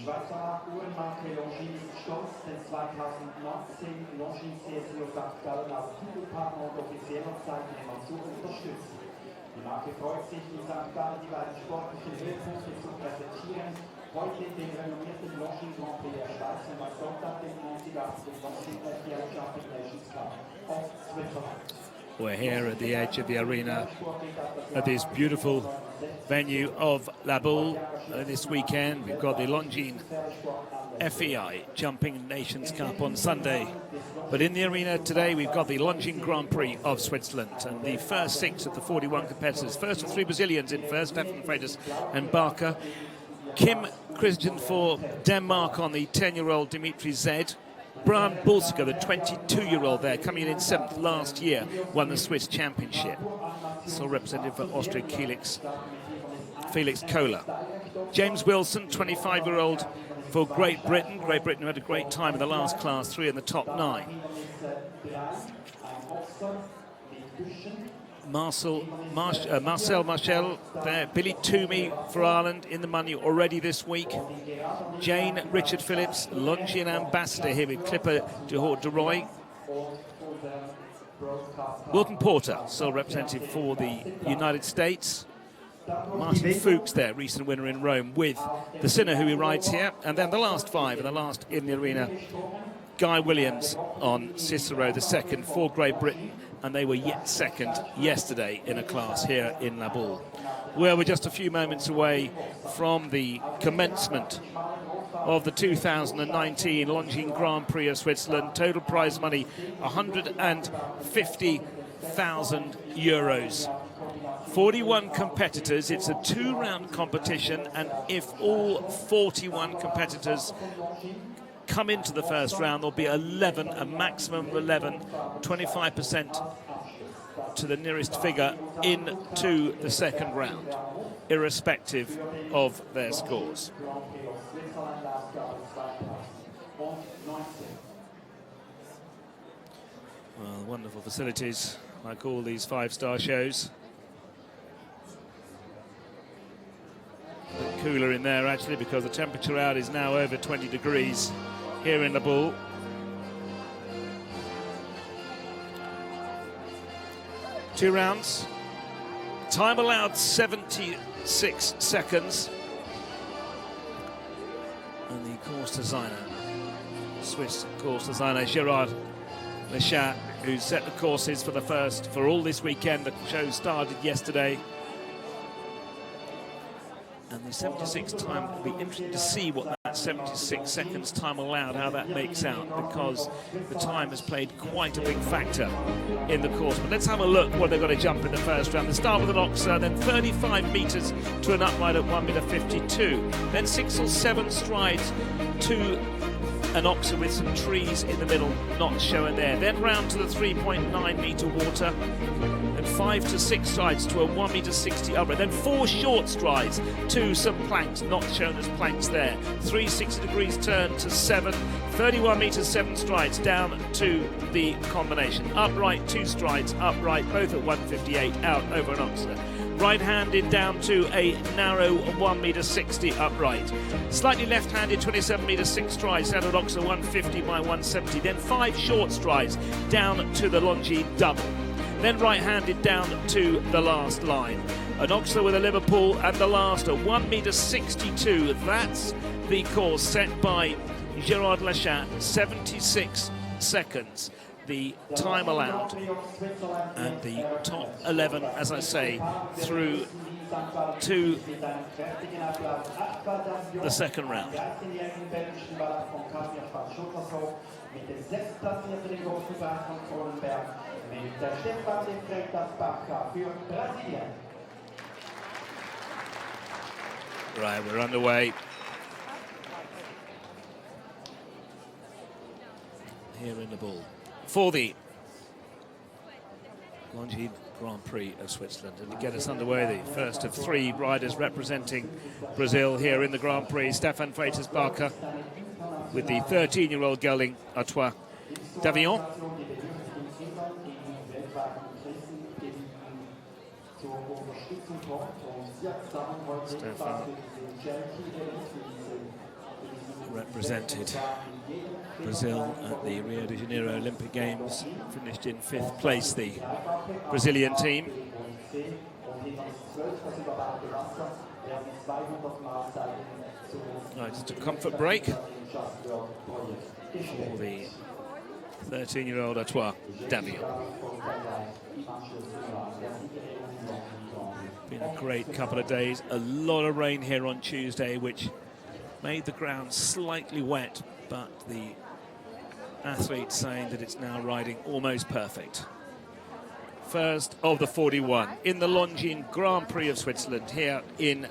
Schweizer Uhrenmarke Longines stolz, denn 2019 Longines SUI St. Gallen als Titelpartner und offizieller Zeitnehmer zu unterstützen. Die Marke freut sich, in St. Gallen die beiden sportlichen Höhepunkte zu präsentieren. Heute den renommierten Longines Grand Prix der Schweiz und am Sonntag den 98. Longines FEI Champion Nations Cup of Switzerland. We're here at the edge of the arena at this beautiful venue of La Boule. This weekend we've got the Longines FEI Jumping Nations Cup on Sunday. But in the arena today we've got the Longines Grand Prix of Switzerland, and the first 6 of the 41 competitors. First of 3 Brazilians in first, Stefan Freitas and Barker. Kim Christian for Denmark on the 10-year-old Dimitri Zed. Brian Bulsiger, the 22-year-old there, coming in 7th last year, won the Swiss Championship. Still representative for Austria, Felix Kohler. James Wilson, 25-year-old for Great Britain. Great Britain had a great time in the last class 3 in the top 9. Marcel Marchel there. Billy Toomey for Ireland in the money already this week. Jane Richard Phillips, Longines ambassador here with Clipper de Roy. Wilton Porter, sole representative for the United States. Martin Fuchs there, recent winner in Rome with the Sinner who he rides here. And then the last 5 and the last in the arena. Guy Williams on Cicero, the 2nd for Great Britain, and they were yet 2nd yesterday in a class here in La Boule. Well, we're just a few moments away from the commencement of the 2019 Longines Grand Prix of Switzerland. Total prize money, €150,000. 41 competitors. It's a 2-round competition, and if all 41 competitors come into the first round, there'll be 11, a maximum of 11, 25% to the nearest figure into the second round, irrespective of their scores. Well, wonderful facilities, like all these 5-star shows. A bit cooler in there, actually, because the temperature out is now over 20 degrees. Here in La Boule. Two rounds. Time allowed 76 seconds. And the course designer, Swiss course designer Gerard Lechat, who set the courses for all this weekend. The show started yesterday. And the 76 time, will be interesting to see what that 76 seconds time allowed, how that makes out, because the time has played quite a big factor in the course. But let's have a look what they've got to jump in the first round. They start with an oxer, then 35 metres to an upright at 1.52 metre, then 6 or 7 strides to an oxer with some trees in the middle, not showing there. Then round to the 3.9 metre water, and 5 to 6 strides to a 1.60 metre upright. Then 4 short strides to some planks, not shown as planks there. 360 degrees turn to 7, 31 metres, 7 strides down to the combination. Upright, 2 strides, upright, both at 1.58, out over an oxer. Right-handed down to a narrow 1.60 metre upright. Slightly left-handed, 27 metres, 6 strides down to an oxer 150 by 170. Then 5 short strides down to the Longines double. Then right-handed down to the last line. An oxer with a Liverpool and the last at 1.62 metre. That's the course set by Gerard Lechat, 76 seconds. The time allowed, and the top 11, as I say, through to the second round. Right, we're underway. Here in the ball. For the Longines Grand Prix of Switzerland. And to get us underway, the first of 3 riders representing Brazil here in the Grand Prix. Stefan Freitas Barker with the 13-year-old Gallen Artois d'Avignon. Stefan represented Brazil at the Rio de Janeiro Olympic Games, finished in 5th place, the Brazilian team. Right, just a comfort break for the 13-year-old Artois Damien. Been a great couple of days, a lot of rain here on Tuesday, which made the ground slightly wet, but the athletes saying that it's now riding almost perfect. First of the 41 in the Longines Grand Prix of Switzerland here in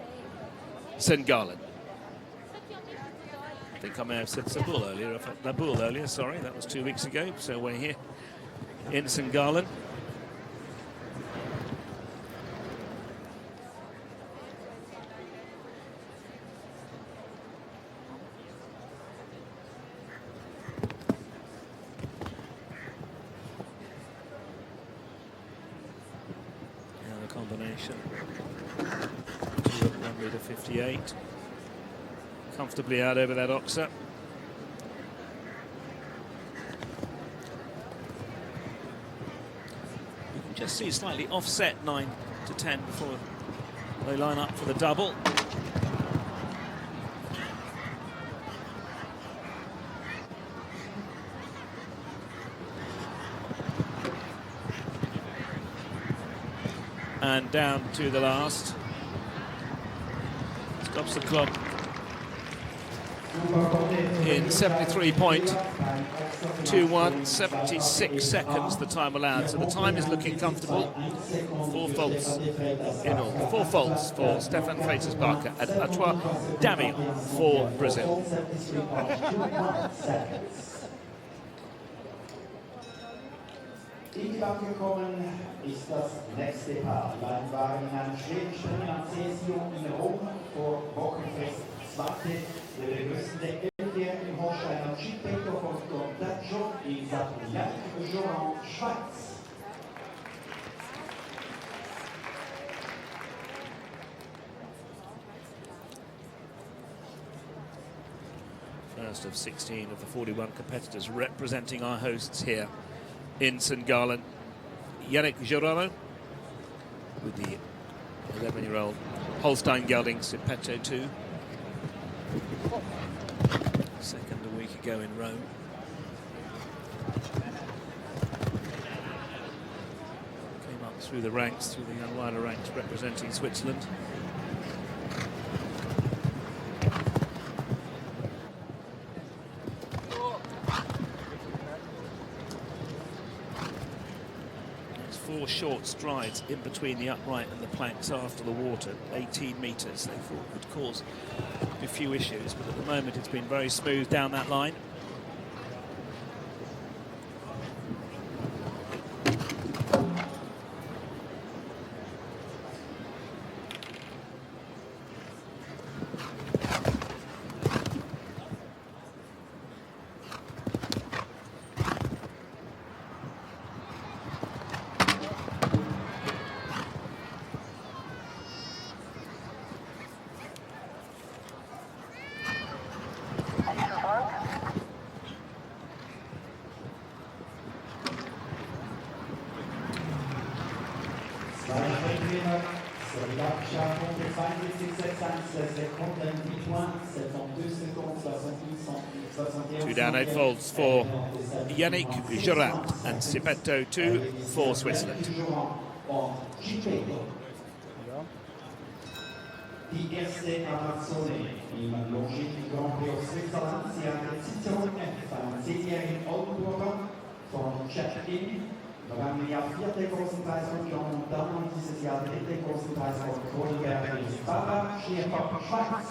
St. Gallen. I think I may have said Sabul earlier, sorry, that was 2 weeks ago, so we're here in St. Gallen. Combination 1 meter 58, comfortably out over that oxer. You can just see slightly offset 9 to 10 before they line up for the double. And down to the last. Stops the clock in 73.21, 76 seconds the time allowed. So the time is looking comfortable. 4 faults in all. 4 faults for Stefan Freitas-Barker and Artois Damien for Brazil. In die Bank gekommen ist das nächste Paar. Die beiden waren in einem schweren Springen am SUI in Rom vor Wochenfest 2. Wir begrüßen den 11-jährigen Holsteiner Skipetto von Contagio in Saturillac, Schweiz. First of 16 of the 41 competitors representing our hosts here in St. Gallen. Yannick Girano with the 11-year-old Holstein gelding Sipetto 2. Second a week ago in Rome. Came up through the ranks, through the young rider ranks, representing Switzerland. Short strides in between the upright and the planks after the water, 18 metres. They thought would cause a few issues, but at the moment it's been very smooth down that line. Two down, 8 faults for Yannick Girano and Sipetto 2 for Switzerland. Die erste Attraktion im Longines Grand Prix of Switzerland. Sie haben eine Sitzung beim 10-jährigen Oldenburger von Check-In. Vergangenen Jahr 4. großen Preis von John und dann und dieses Jahr 3. großen Preis von Kronenberg in Baba, Schierbock, Schweiz.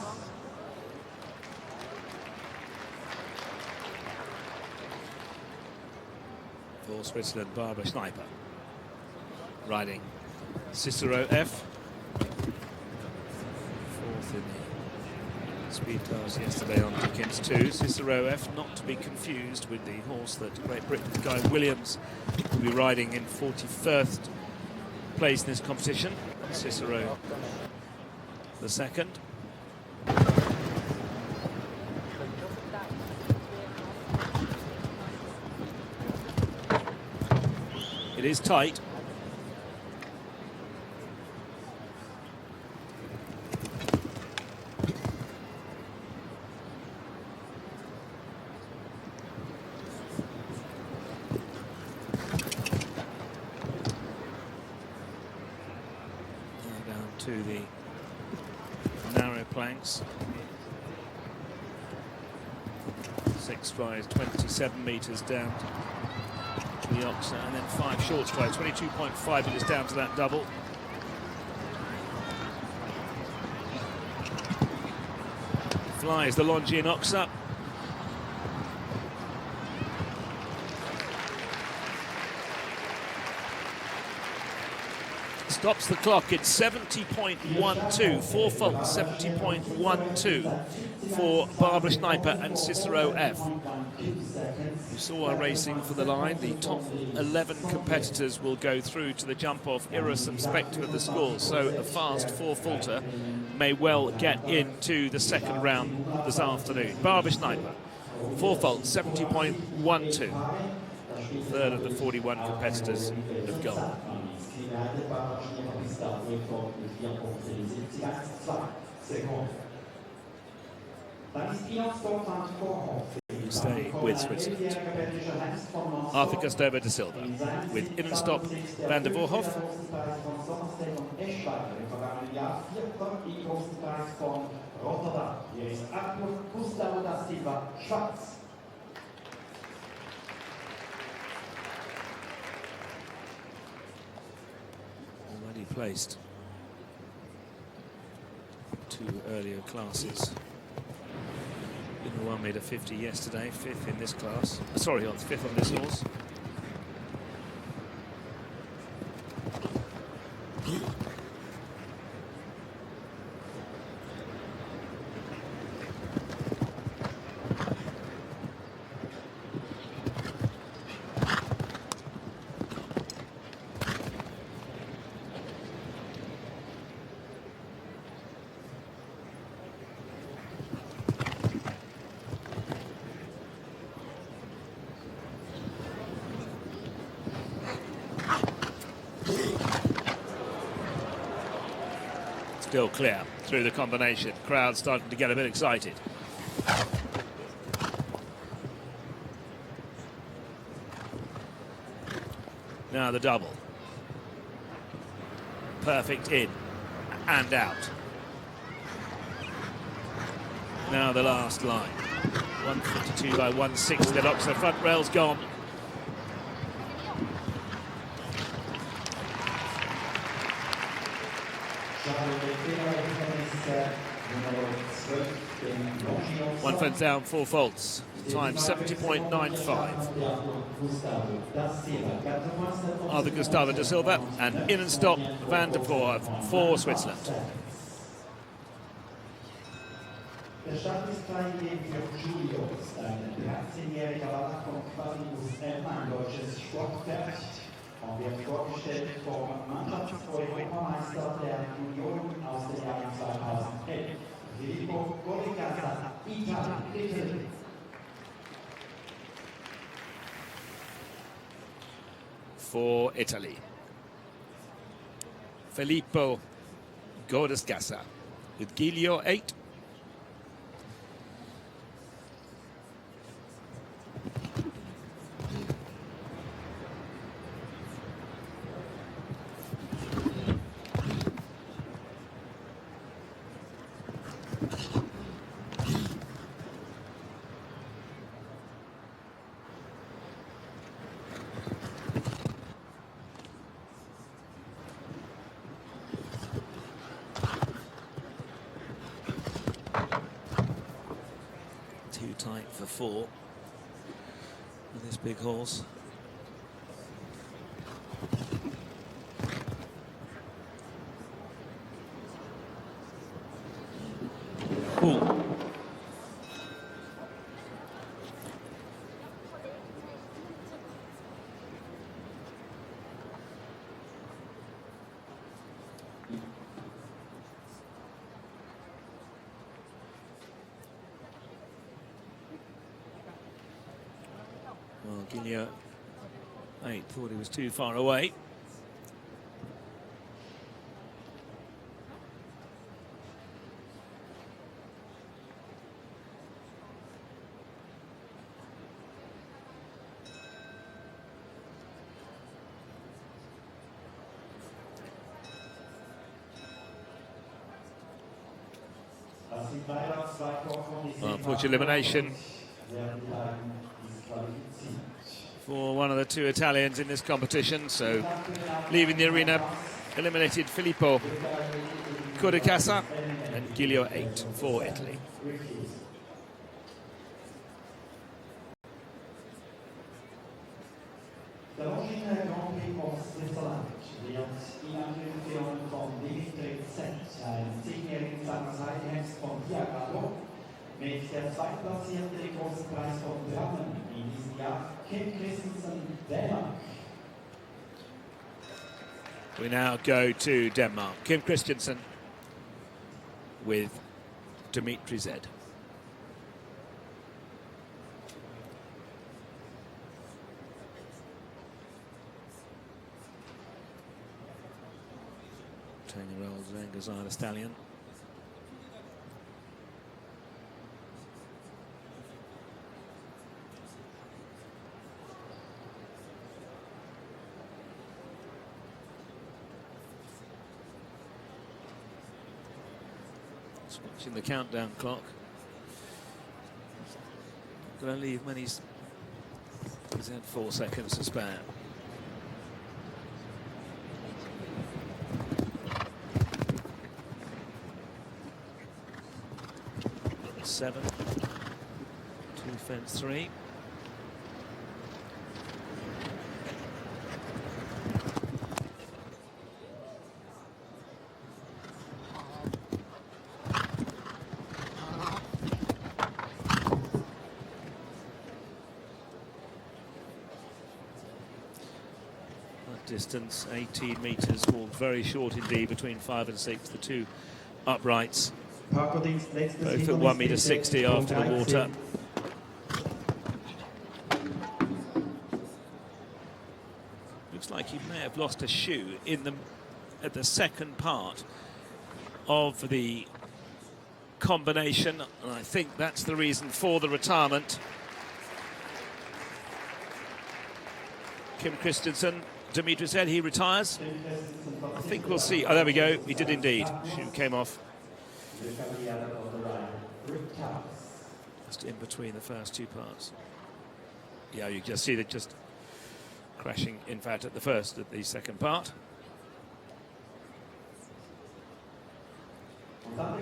For Switzerland, Barbara Schneiper riding Cicero F. 4th in the speed class yesterday on Dickens 2. Cicero F, not to be confused with the horse that Great Britain's Guy Williams will be riding in 41st place in this competition. Cicero the second. It is tight. Down to the narrow planks. 6 strides, 27 metres down to the Oxa, and then 5 short strides, 22.5 metres down to that double. Flies the Longines Oxa. Stops the clock at 70.12, 4 faults, 70.12 for Barbara Schneiper and Cicero F. You saw her racing for the line. The top 11 competitors will go through to the jump-off, irrespective of the score. So a fast 4-faulter may well get into the second round this afternoon. Barbara Schneiper, 4 faults, 70.12. Third of the 41 competitors have gone. We stay with Switzerland. Arthur Gustavo da Silva with Innenstop van der Voorhof. Already placed 2 earlier classes. In the 1m50 yesterday, 5th in this class. Sorry, 5th on this horse. Still clear through the combination. Crowd starting to get a bit excited. Now the double. Perfect in and out. Now the last line. 152 by 160. The Oxa front rail's gone. One fence down, 4 faults. Time 70.95. Arthur Gustavo da Silva and Innenstop van der Voorhof for Switzerland. Der Start ist freigegeben für Giulio, ein 13-jähriger Wallachon aus Elma, ein deutsches Sportpferd. Und wird vorgestellt vom Mannschafts-Europameister der Junioren aus dem Jahr 2011. Filippo Gorigasa, Italien. For Italy, Filippo Gorigasa with Giglio 8. Too tight for 4 with this big horse. Cool. Well, Giglio 8, thought he was too far away. Unfortunate elimination for one of the two Italians in this competition, so leaving the arena, eliminated Filippo Codicasa and Giulio 8 for Italy. Der Longines Grand Prix aus Switzerland wird in Anführung von Dimitri Z, ein 10-jährigen Seitenhengst von Diagado, mit der zweitplatzierte den großen Preis von Gallen in diesem Jahr, Kim Christensen, Dänemark. We now go to Denmark. Kim Christensen with Dimitri Z. Year-old Zangazada stallion. Just watching the countdown clock. Going to leave when he's had 4 seconds to spare. 7, 2 fence 3. That distance, 18 metres, walked very short indeed between 5 and 6, the two uprights. Both at 1.60 meter after the water. Looks like he may have lost a shoe at the second part of the combination, and I think that's the reason for the retirement. Kim Christensen, Dimitri said he retires. I think we'll see. Oh, there we go. He did indeed. Shoe came off. Just in between the first two parts. Yeah, you just see that just crashing, in fact, at the second part. A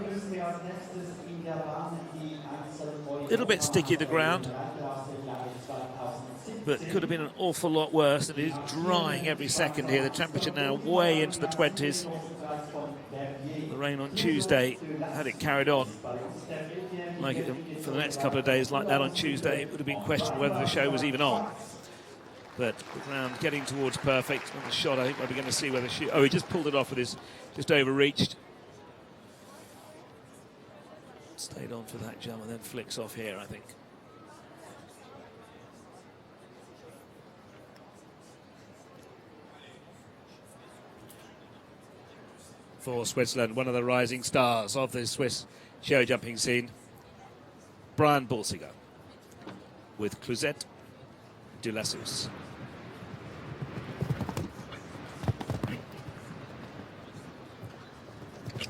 little bit sticky, the ground, but could have been an awful lot worse. And it is drying every second here. The temperature now way into the 20s. The rain on Tuesday, had it carried on like it, for the next couple of days like that on Tuesday, it would have been questioned whether the show was even on. But the ground getting towards perfect on the shot. I think we're going to see whether she... Oh, he just pulled it off with his... just overreached. Stayed on for that jump and then flicks off here, I think. For Switzerland, one of the rising stars of the Swiss show jumping scene, Brian Balsiger with Clusette de la Sousse. Just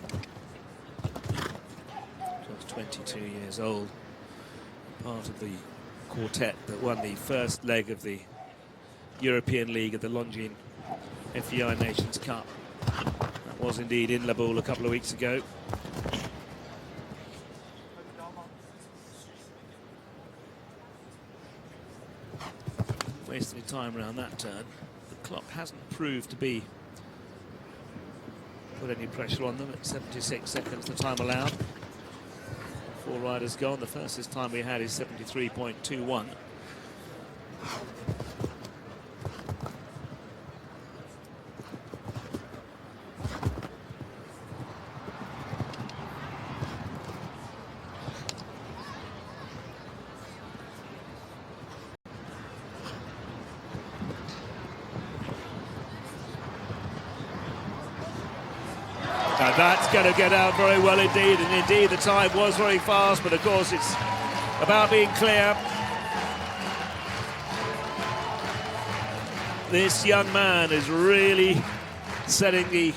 22 years old, part of the quartet that won the first leg of the European League of the Longines FEI Nations Cup. Was indeed in La Boule a couple of weeks ago. Wasted any time around that turn. The clock hasn't proved to be put any pressure on them at 76 seconds, the time allowed. 4 riders gone. The fastest time we had is 73.21. That's going to get out very well indeed, and indeed the time was very fast, but of course it's about being clear. This young man is really setting the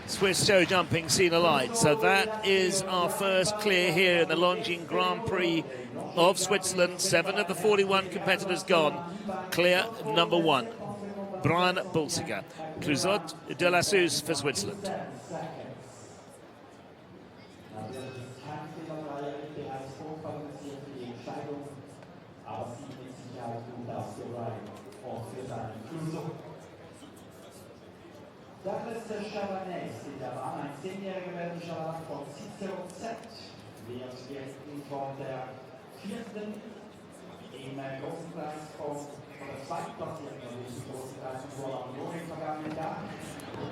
Swiss show jumping scene alight. So that is our first clear here in the Longines Grand Prix of Switzerland. 7 of the 41 competitors gone. Clear number 1, Brian Bulsiger. Clusot de la Suze for Switzerland. Douglas Chavanais steht der Bahn, ein 10-jähriger Weltmeister von Cicero Z, wird jetzt von der 4. im großen Preis von der 2. Platzierung im großen Preis von Vorland im vergangenen Jahr.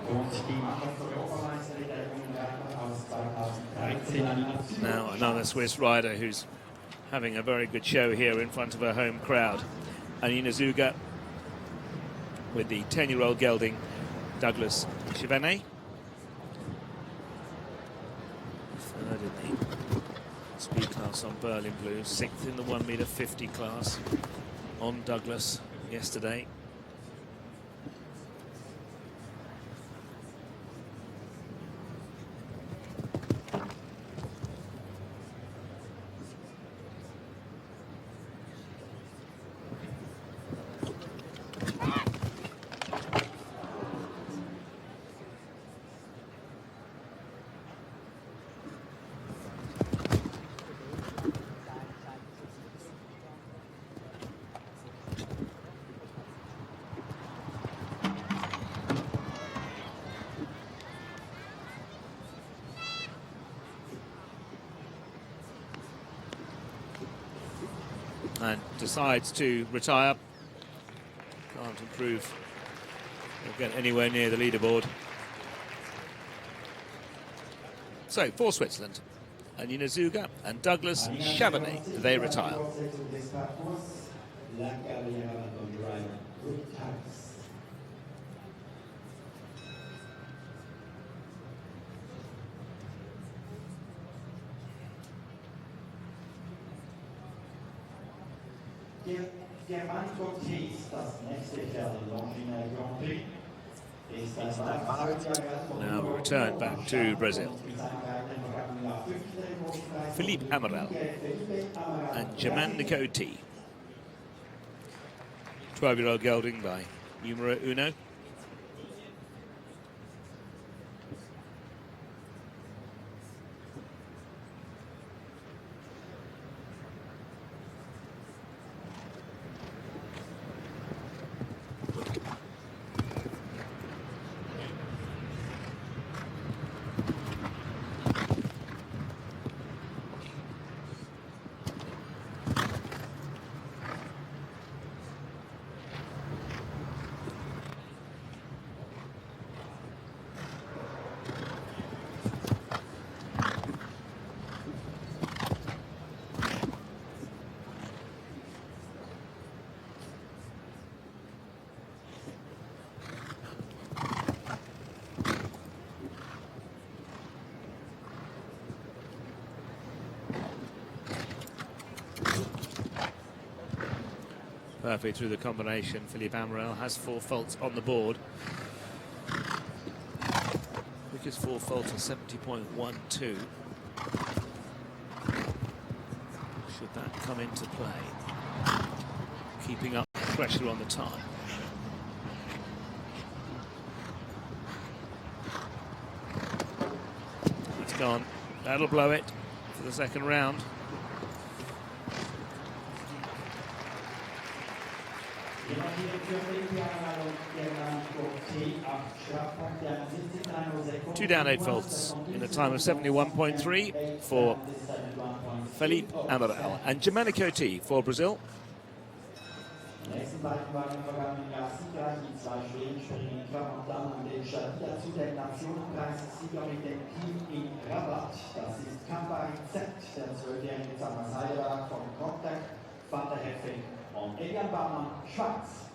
Und die Mannschaft der Europameisterin der Jungen aus 2013. Now another Swiss rider who's having a very good show here in front of her home crowd. Anina Zuger with the 10-year-old gelding Douglas Chavanais. 3rd in the speed class on Berlin Blue, 6th in the 1m50 class on Douglas yesterday. And decides to retire. Can't improve or get anywhere near the leaderboard. So for Switzerland, Anina Zuger and Douglas Chavanais, they retire. Now we return back to Brazil. Philippe Amaral and Germanico T. 12-year-old gelding by numero uno. Perfect through the combination. Philippe Amaral has 4 faults on the board. Quickest 4 faults are 70.12. Should that come into play? Keeping up the pressure on the time. It's gone. That'll blow it for the second round. Two down, 8 faults in a time of 71.3 for Philippe Amaral and Germanico T for Brazil. Nächsten beiden waren im vergangenen Jahr siegreich in 2 Schweden-Springen in Rabat, dann an den dazu der Nationenpreissieger mit dem Team in Rabat. Das ist Campari Z, der 12-jährige Thomas Heidelberg von Cottec, Van der Heffing und Elian Baumann, Schweiz.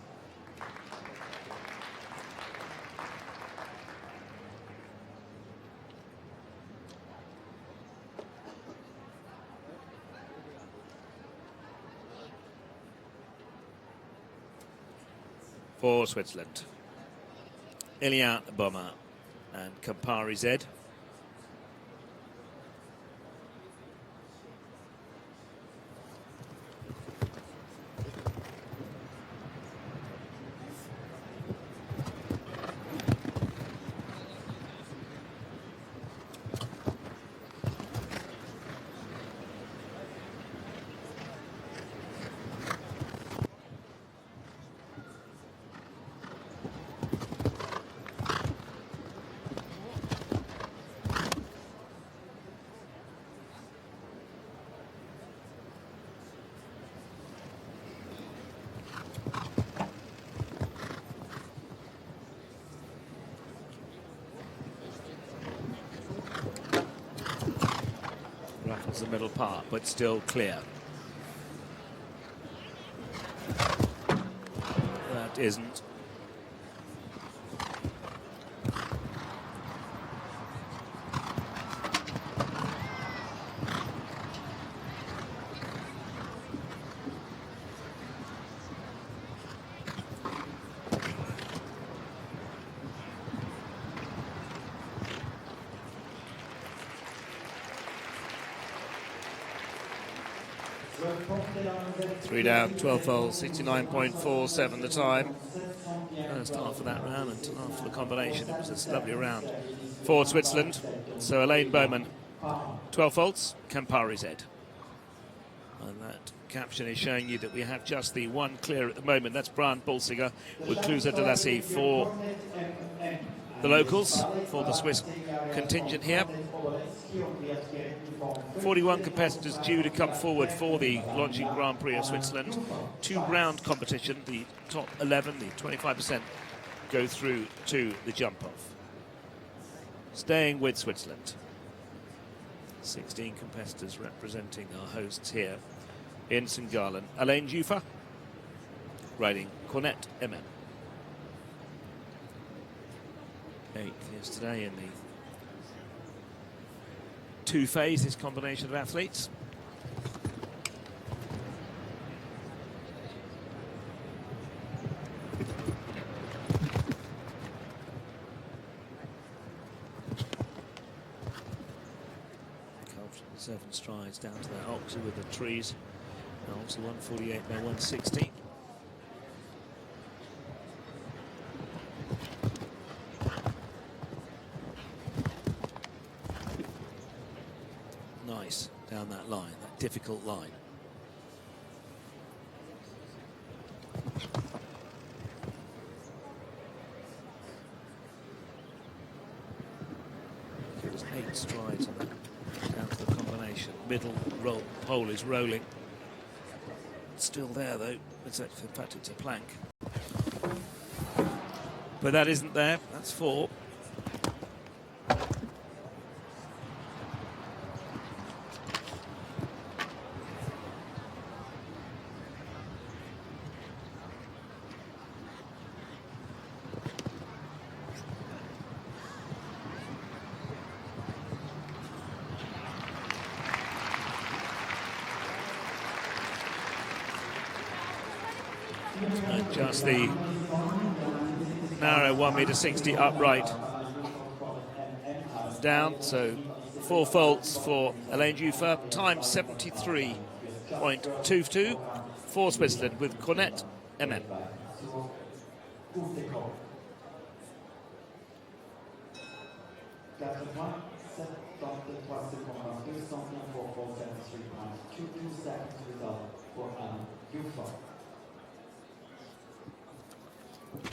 for Switzerland. Ilya Bommer and Campari Z. Ruffles the middle part, but still clear. That isn't. Three down, 12 faults, 69.47 the time. First half of that round and after the combination, it was a lovely round for Switzerland. So Elaine Bowman, 12 faults, Campari Z. And that caption is showing you that we have just the one clear at the moment. That's Brian Bolsinger with Clusa de Lassie for the locals, for the Swiss contingent here. 41 competitors due to come forward for the Longines Grand Prix of Switzerland. Two-round competition. The top 11, the 25%, go through to the jump-off. Staying with Switzerland. 16 competitors representing our hosts here in St. Gallen. Alain Jufa riding Cornet MM. 8th yesterday in the two phases combination of athletes. Comfortable 7 strides down to that Oxy with the trees. Now Oxy 148, now 116. Nice down that line, that difficult line. It was 8 strides on that, down to the combination. Middle roll, pole is rolling. It's still there though. It's in fact it's a plank. But that isn't there. That's 4. Just the narrow 1.60 meter upright down, so 4 faults for Alain Jufa, time 73.22 for Switzerland with Cornet MM.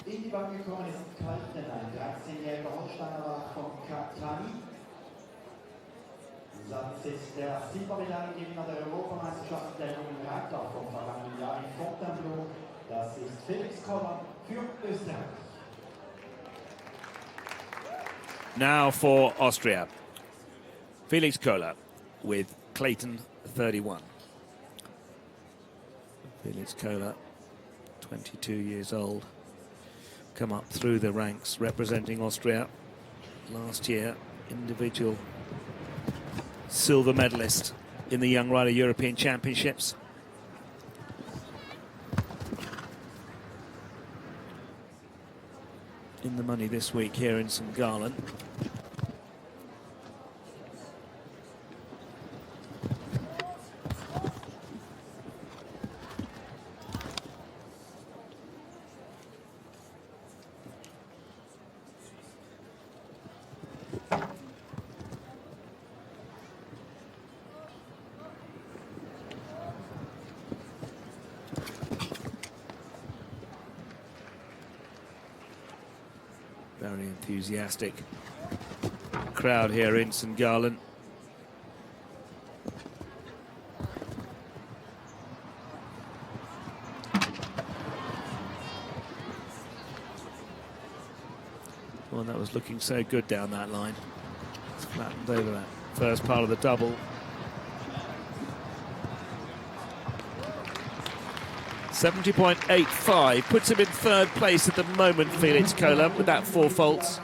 In die Bank gekommen ist Kalten, ein 13-jähriger Holsteiner von Katani. Das ist der Silbermedaillengewinner der Europameisterschaft der jungen Reiter vom vergangenen Jahr in Fontainebleau. Das ist Felix Koller für Österreich. Now for Austria. Felix Kohler with Clayton 31. Felix Kohler, 22 years old. Come up through the ranks representing Austria. Last year, individual silver medalist in the Young Rider European Championships. in the money this week here in St. Gallen. Very enthusiastic crowd here in St. Gallen. Well, that was looking so good down that line. It's flattened over that first part of the double. .85 puts him in third place at the moment, Felix Kohler, with that 4 faults.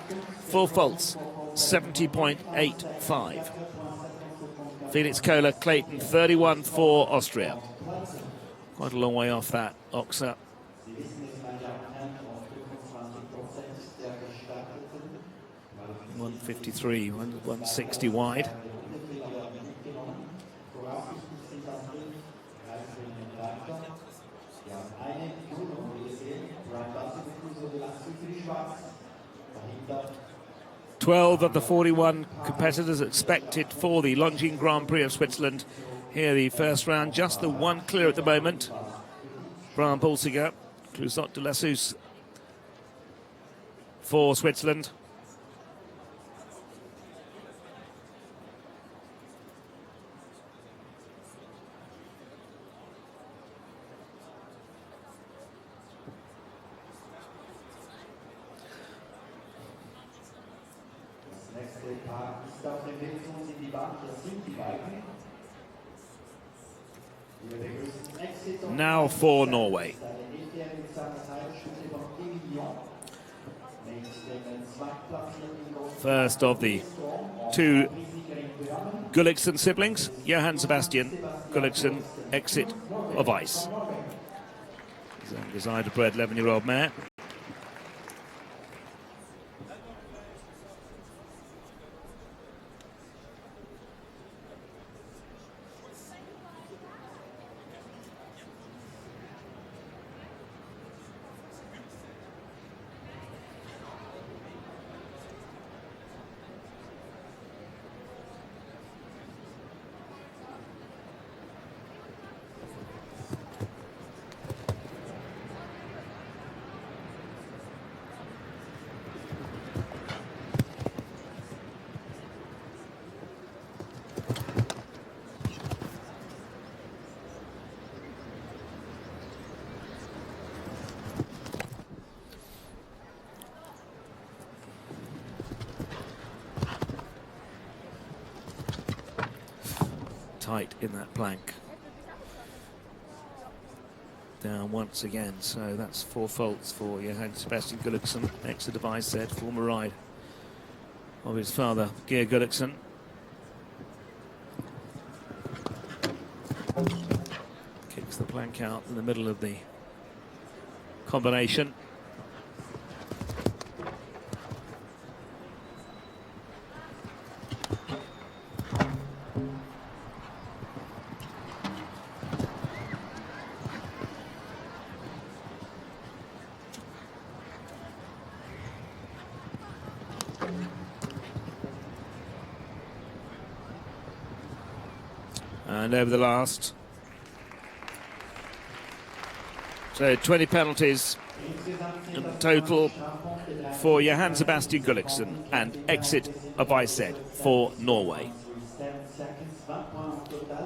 4 faults, 70.85. Felix Kohler, Clayton, 31 for Austria. Quite a long way off that, Oxa. .153, 160 wide. Twelve of the 41 competitors expected for the Longines Grand Prix of Switzerland. Here the first round, just the one clear at the moment. Brian Pulsiger, Clusot de la Sousse for Switzerland. Now for Norway. First of the 2 Gulliksen siblings, Johann Sebastian Gulliksen, exit of ice. His Ida-bred 11-year-old mare. Tight in that plank. Down once again, so that's 4 faults for Johann Sebastian Gulliksen, exit of ice, said, former ride of his father, Geir Gulliksen. Kicks the plank out in the middle of the combination. And over the last. So 20 penalties in total for Johann Sebastian Gulliksen and exit of Ised for Norway.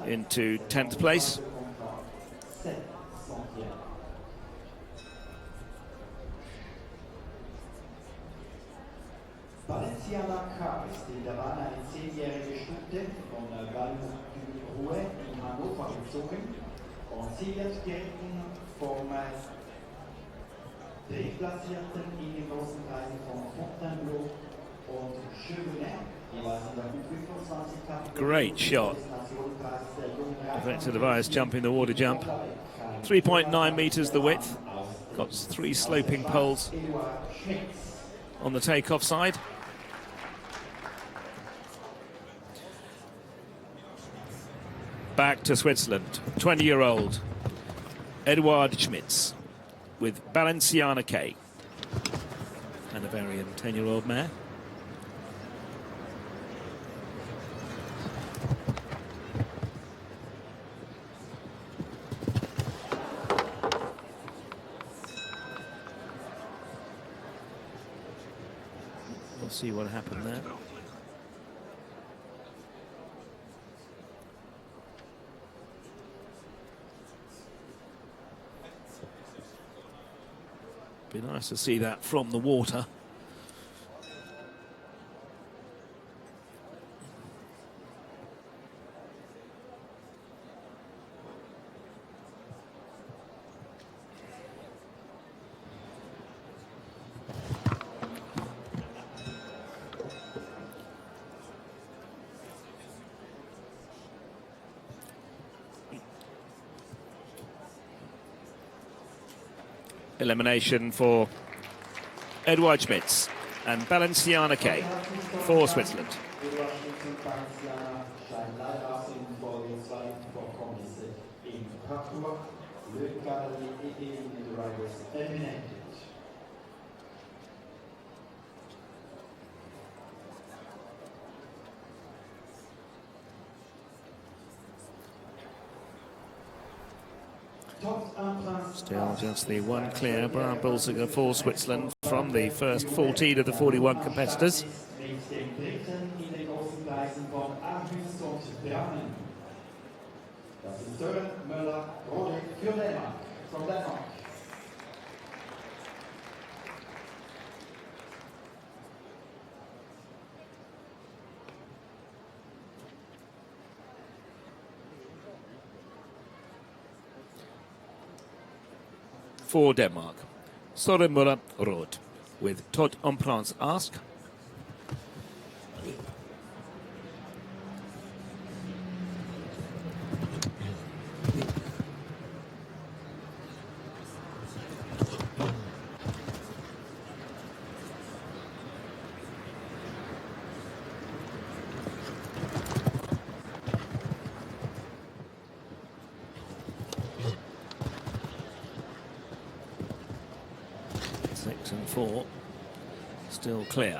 Into 10th place. ist in der Bahn eine 10-jährige Stute von Gallen in Hannover gezogen und sie wird geritten vom Drittplatzierten in den großen Preisen von Fontainebleau und Chevenet, jeweils in der 25 Kategorie. Great shot. Defected device jumping the water jump. 3.9 meters the width. Got 3 sloping poles. on the takeoff side. Back to Switzerland, 20-year-old Eduard Schmitz with Balenciana K. And a Bavarian 10-year-old mare. We'll see what happened there. Be nice to see that from the water. Elimination for Eduard Schmitz and Balenciana K for Switzerland. Still just the one clear, Brian Bulsiger for Switzerland from the first 14 of the 41 competitors. For Denmark, Søren Møller Råd with Todd Omplans Ask. And 4 still clear.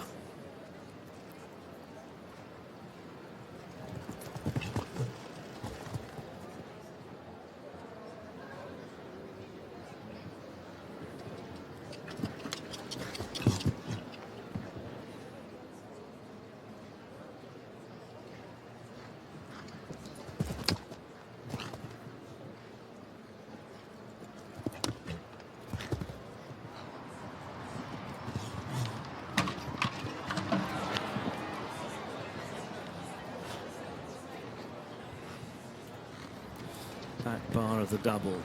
Back bar of the double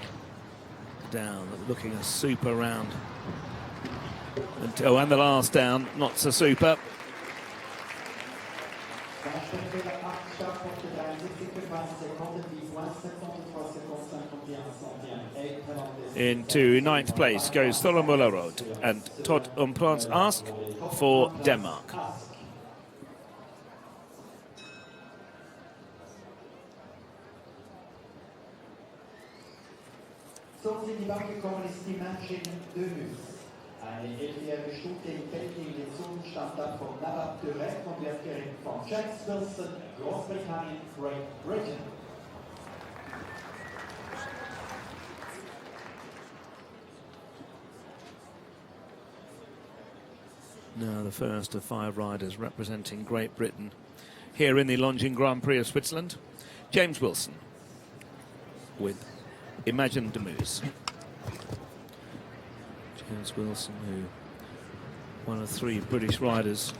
down, looking a super round. And the last down, not so super. Into 9th place goes Søren Møller Råd and Todd Omplans Ask for Denmark. So sind die Bank gekommen, ist die Manchin Demus. Eine 11-jährige Stute in Belgien, den Zustand dann von Nabat Durek und wird geritten von James Wilson, Großbritannien, Great Britain. Now the first of 5 riders representing Great Britain here in the Longines Grand Prix of Switzerland. James Wilson with Imagine Demus. James Wilson, who one of 3 British riders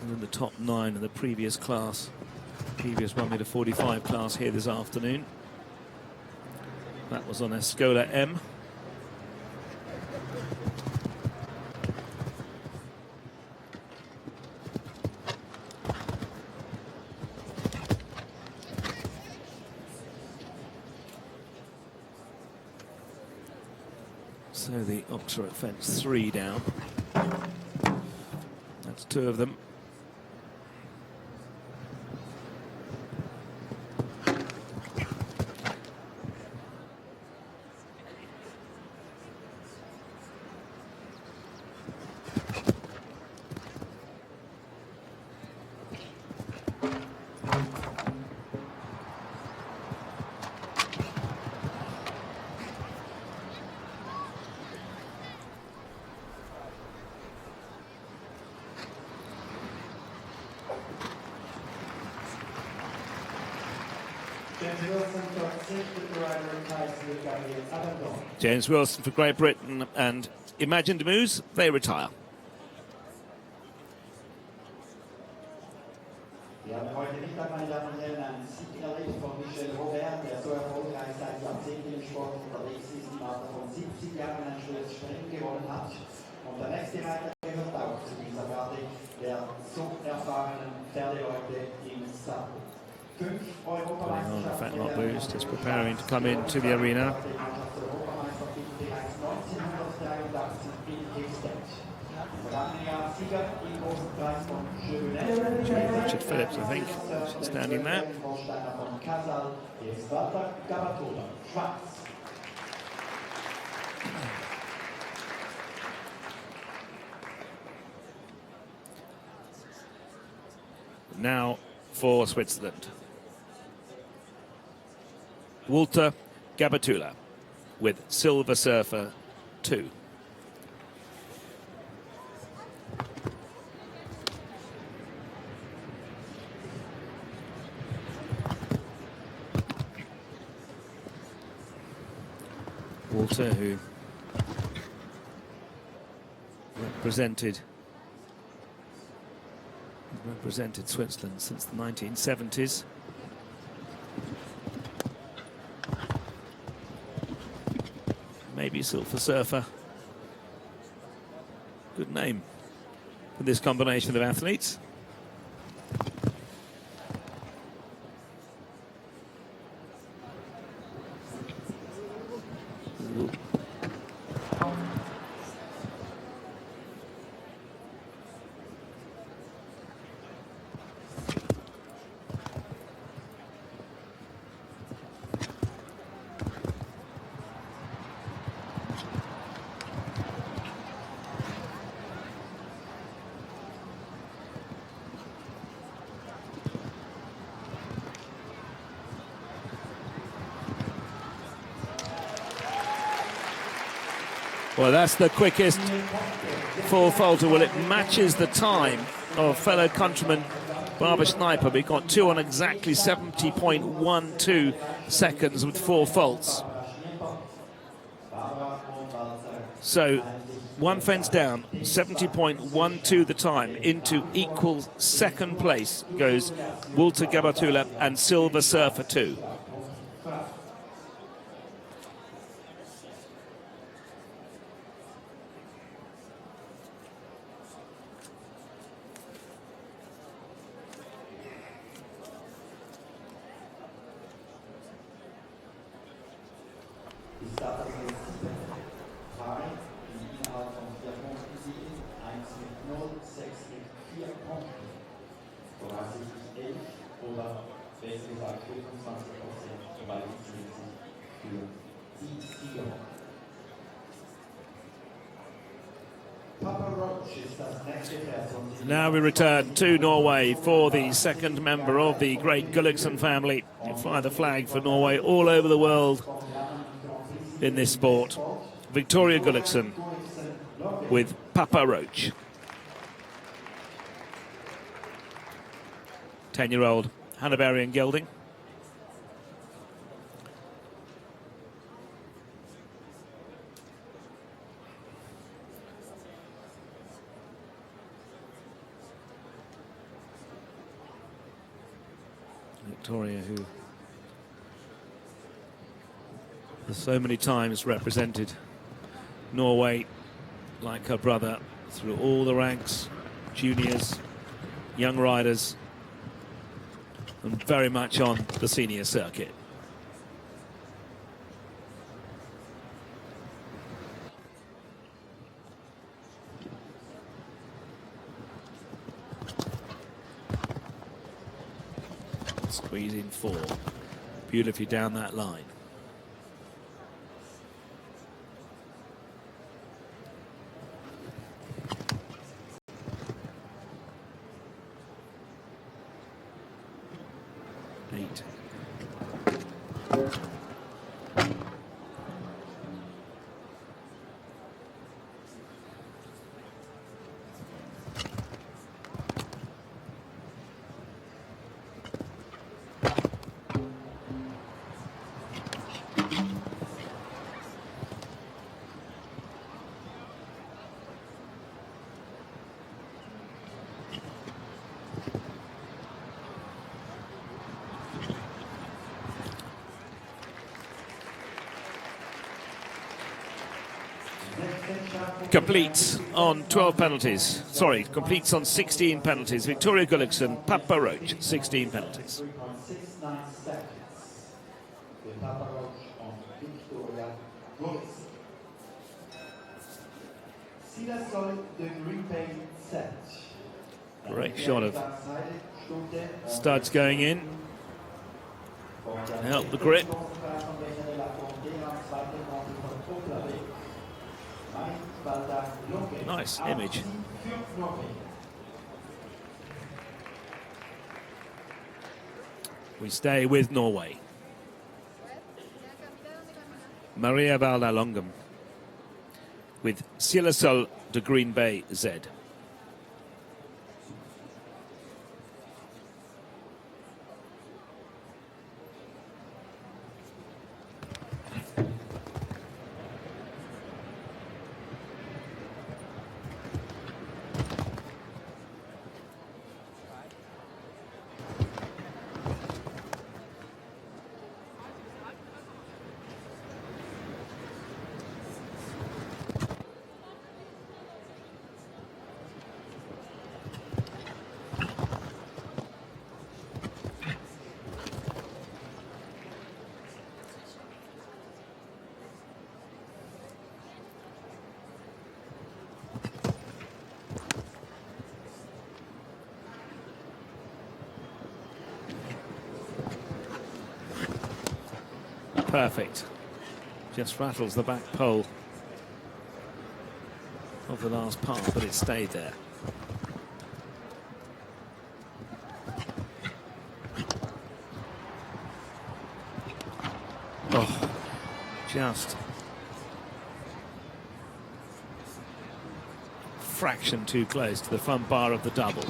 in the top 9 in the previous class, previous 1m45 class here this afternoon. That was on Escola M. So the Oxford fence 3 down. That's two of them. James Wilson for Great Britain and Imagine de Moose, they retire. Wir haben heute Mittag, meine Damen und Herren, einen Sieg erlebt von Michel Robert, der so erfolgreich seit Jahrzehnten im Sport unterwegs ist, im Alter von 70 Jahren ein schweres Sprint gewonnen hat. Und der nächste Reiter gehört auch zu dieser Garde der so erfahrenen Pferdeleute im Sattel. On the fat boost is preparing to come into the arena. Richard Phillips, I think, standing there. Now for Switzerland. Walter Gabatula with Silver Surfer 2. Walter, who represented Switzerland since the 1970s. Maybe Silver Surfer. Good name for this combination of athletes. Well, that's the quickest full falter. Well, it matches the time of fellow countryman Barbara Schneiper. We got two on exactly 70.12 seconds with 4 faults. So, one fence down, 70.12 the time. Into equal second place goes Walter Gabatula and Silver Surfer 2. Now we return to Norway for the second member of the great Gulliksen family. You fly the flag for Norway all over the world in this sport. Victoria Gulliksen with Papa Roach. 10-year-old Hanoverian gelding. Victoria, who has so many times represented Norway like her brother through all the ranks, juniors, young riders, and very much on the senior circuit. squeezing 4. Beautifully down that line. Eight. Completes on 12 penalties. Sorry, completes on 16 penalties. Victoria Gullikson, Papa Roach, 16 penalties. 3.69 seconds. The Papa Roach on Victoria Gullikson. Silasol de Green Bay set. Great shot of studs going in. Help the grip. Nice image. We stay with Norway. Maria Valda-Longum with Silasol de Green Bay Z. Perfect. Just rattles the back pole of the last part, but it stayed there. Oh, just fraction too close to the front bar of the double.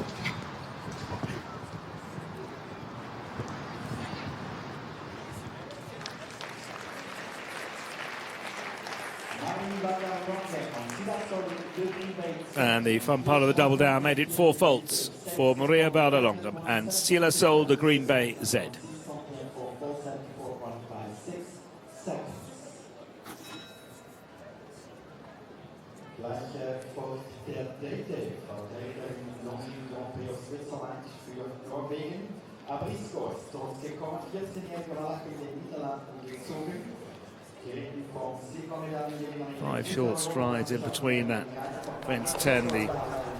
And the front part of the double down made it 4 faults for Maria Valda-Longum and Silasol de Green Bay Z. Five short strides in between that fence 10, the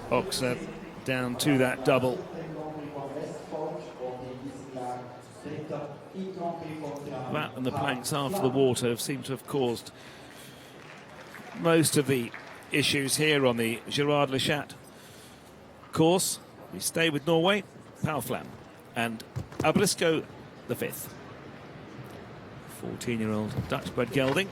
boxer down to that double. That and the planks after the water seem to have caused most of the issues here on the Gerard Lechat course. We stay with Norway, Pauflam and Abrisco the 5th. 14-year-old Dutch-bred gelding.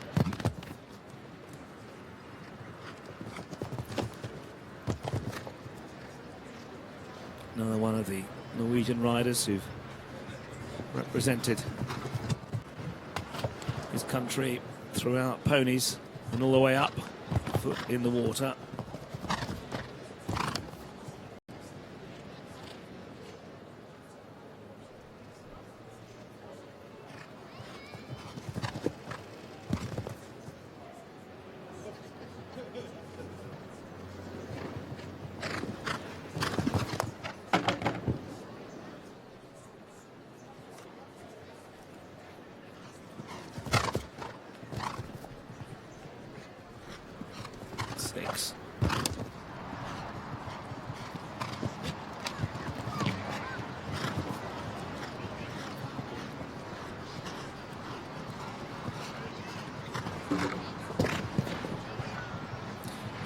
Another one of the Norwegian riders who've represented his country throughout ponies and all the way up, foot in the water.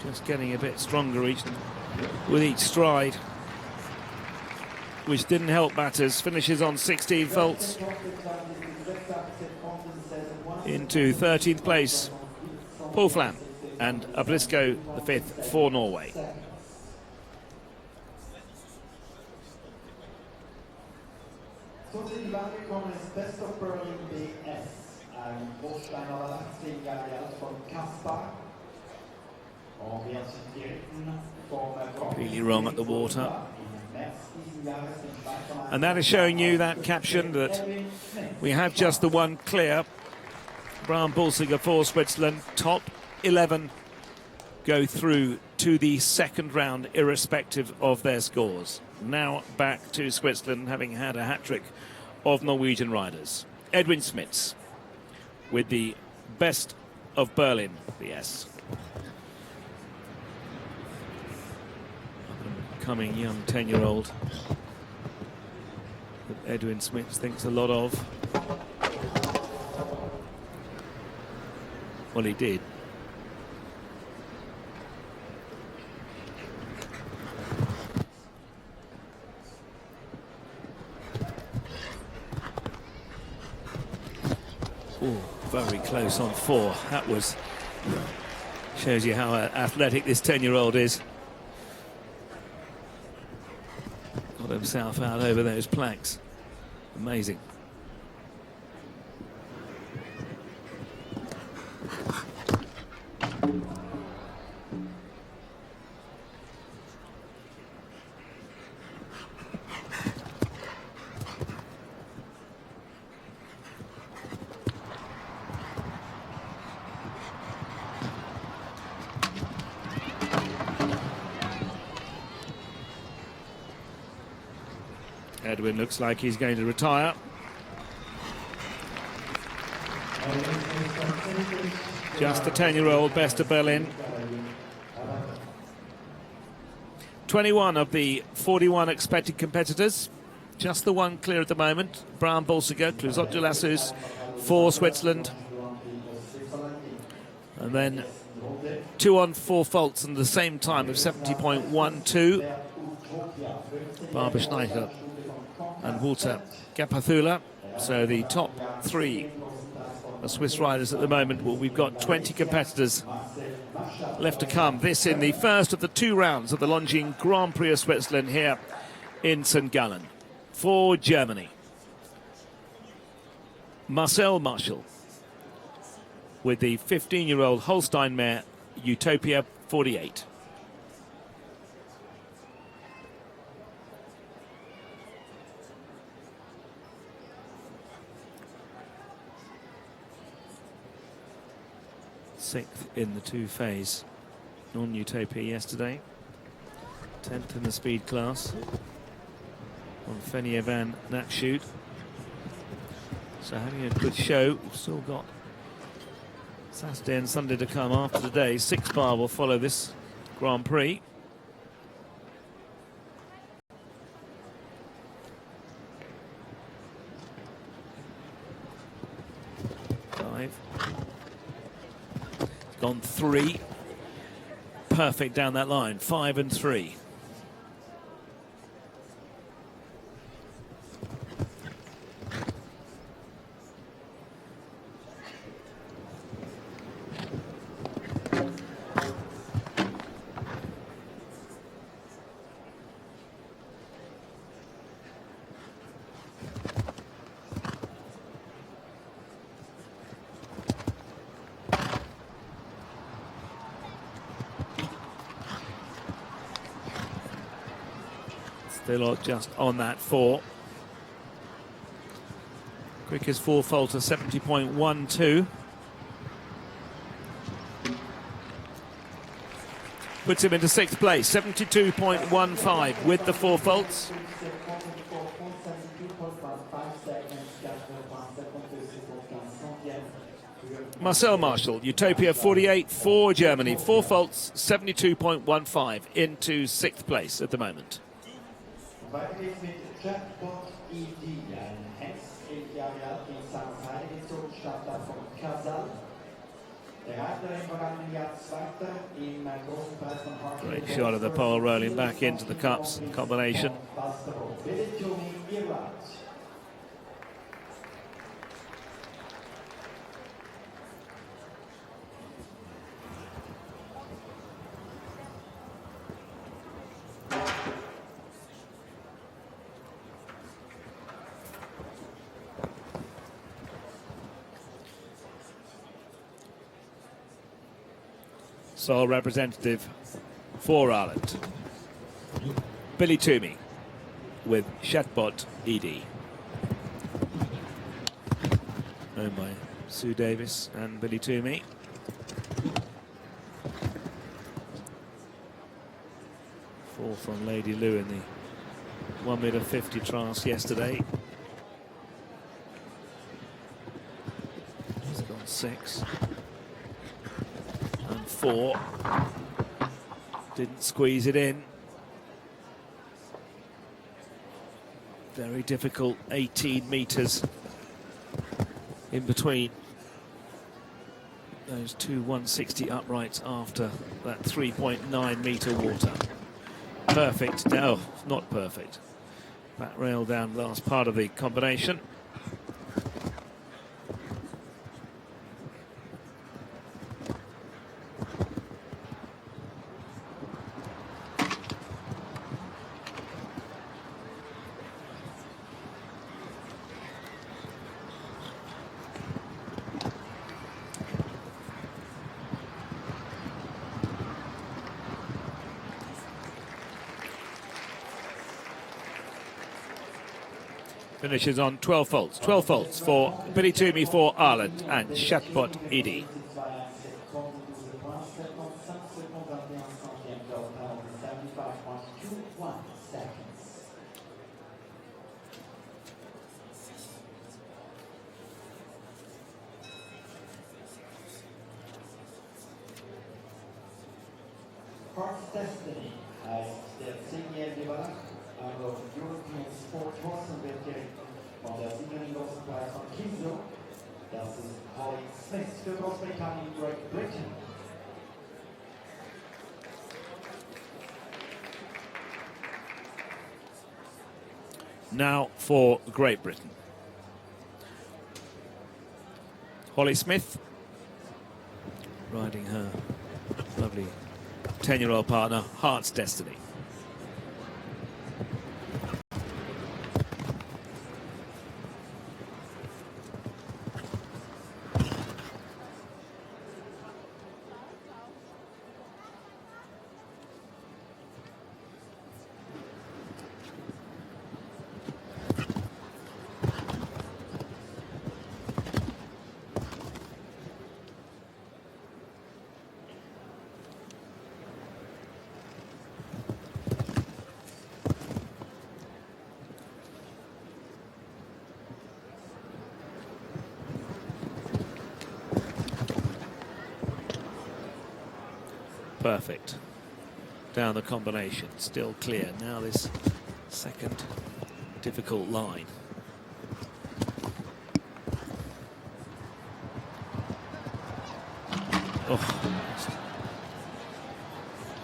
Just getting a bit stronger with each stride, which didn't help matters. Finishes on 16 faults into 13th place. Paul Flam and Ablisco the 5th for Norway. So sind wir angekommen, das Best of Berlin BS. Ein Großsteiner 18 Jahre alt von Kaspar. Und wir sind direkt vom Really wrong at the water. And that is showing you that caption that we have just the one clear. Bram Bulsiger for Switzerland. Top 11 go through to the second round irrespective of their scores. Now back to Switzerland, having had a hat-trick of Norwegian riders. Edwin Smits with the Best of Berlin BS. Coming young 10-year-old that Edwin Smits thinks a lot of. Well, he did. Oh, very close on 4. That was, shows you how athletic this 10-year-old is. Got himself out over those planks. Amazing. Edwin looks like he's going to retire. Just a 10-year-old Best of Berlin. 21 of the 41 expected competitors. Just the one clear at the moment. Bram Bulsiger, Clusot de Lassus for Switzerland. And then 2 on 4 faults and the same time of 70.12. Barbara Schneider and Walter Gapathula. So the top 3 of Swiss riders at the moment. Well, we've got 20 competitors left to come. This in the first of the 2 rounds of the Longines Grand Prix of Switzerland here in St. Gallen. For Germany, Marcel Marschall with the 15-year-old Holstein mare Utopia 48. Sixth in the 2 phase on Utopia yesterday. 10th in the speed class on Fennier van Natshoot. So having a good show. We've still got Saturday and Sunday to come after today. 6 bar will follow this Grand Prix. Gone 3. Perfect down that line. 5 and 3. Still just on that 4. Quickest 4 faulter 70.12. Puts him into 6th place, 72.15 with the 4 faults. Marcel Marschall, Utopia 48 for Germany, 4 faults, 72.15 into 6th place at the moment. Weiter geht's mit Jackpot ED, ein Hengst, 11 Jahre alt, in Sachs-Heide gezogen, stammt da von Casal. Great shot of the pole rolling back into the cups combination. Sole representative for Ireland, Billy Toomey with Chatbot ED. Owned by Sue Davis and Billy Toomey. Fourth on Lady Lou in the 1m50 trials yesterday. He's gone 6. 4. Didn't squeeze it in. Very difficult 18 meters in between those two 160 uprights after that 3.9 meter water. Perfect. No, not perfect. Back rail down last part of the combination. Finishes on 12 faults. 12 faults for Billy Toomey for Ireland and Chatbot ED. Destiny heißt der 10-jährige Wallach, also European Sport Horse und wird direkt von der Siegerin großen Preis von Kiso. Das ist Holly Smith für Großbritannien, Great Britain. Now for Great Britain. Holly Smith riding her lovely 10-year-old partner, Heart's Destiny. Perfect. Down the combination, still clear. Now this second difficult line. Oh,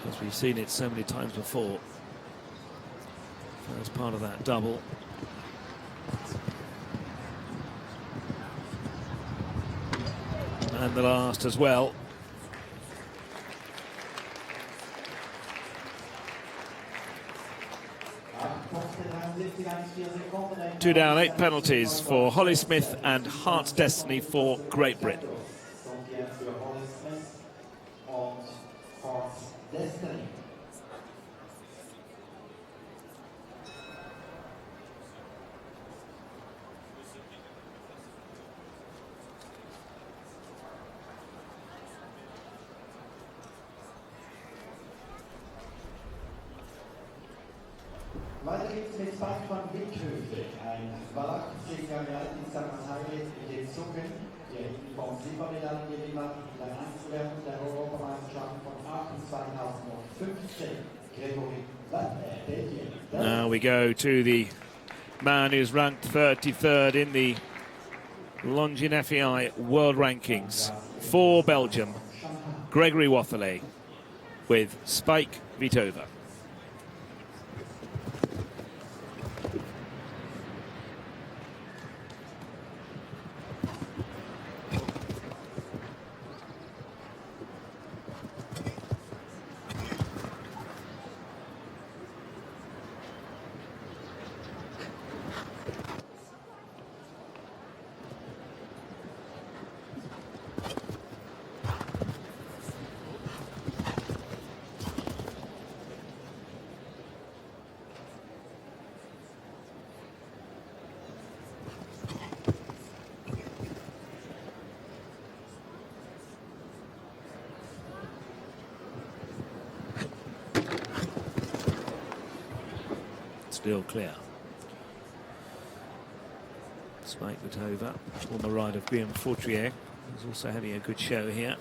as we've seen it so many times before. First part of that double. And the last as well. 2 down, 8 penalties for Holly Smith and Heart's Destiny for Great Britain. Weiter geht's mit Spike von Wickhöfe, ein Wallach, 10 Jahre alt, in Sachsen-Heilig mit den Zucken, der hinten vom Silbermedaillengewinner in der Einzelwertung der Europameisterschaft von Aachen 2015, Gregory Belgien. Now we go to the man who's ranked 33rd in the Longines FEI World Rankings for Belgium, Gregory Watherley with Spike Vitova. Still clear. Spike Vitova, former rider of Guillaume Fortrier, is also having a good show here.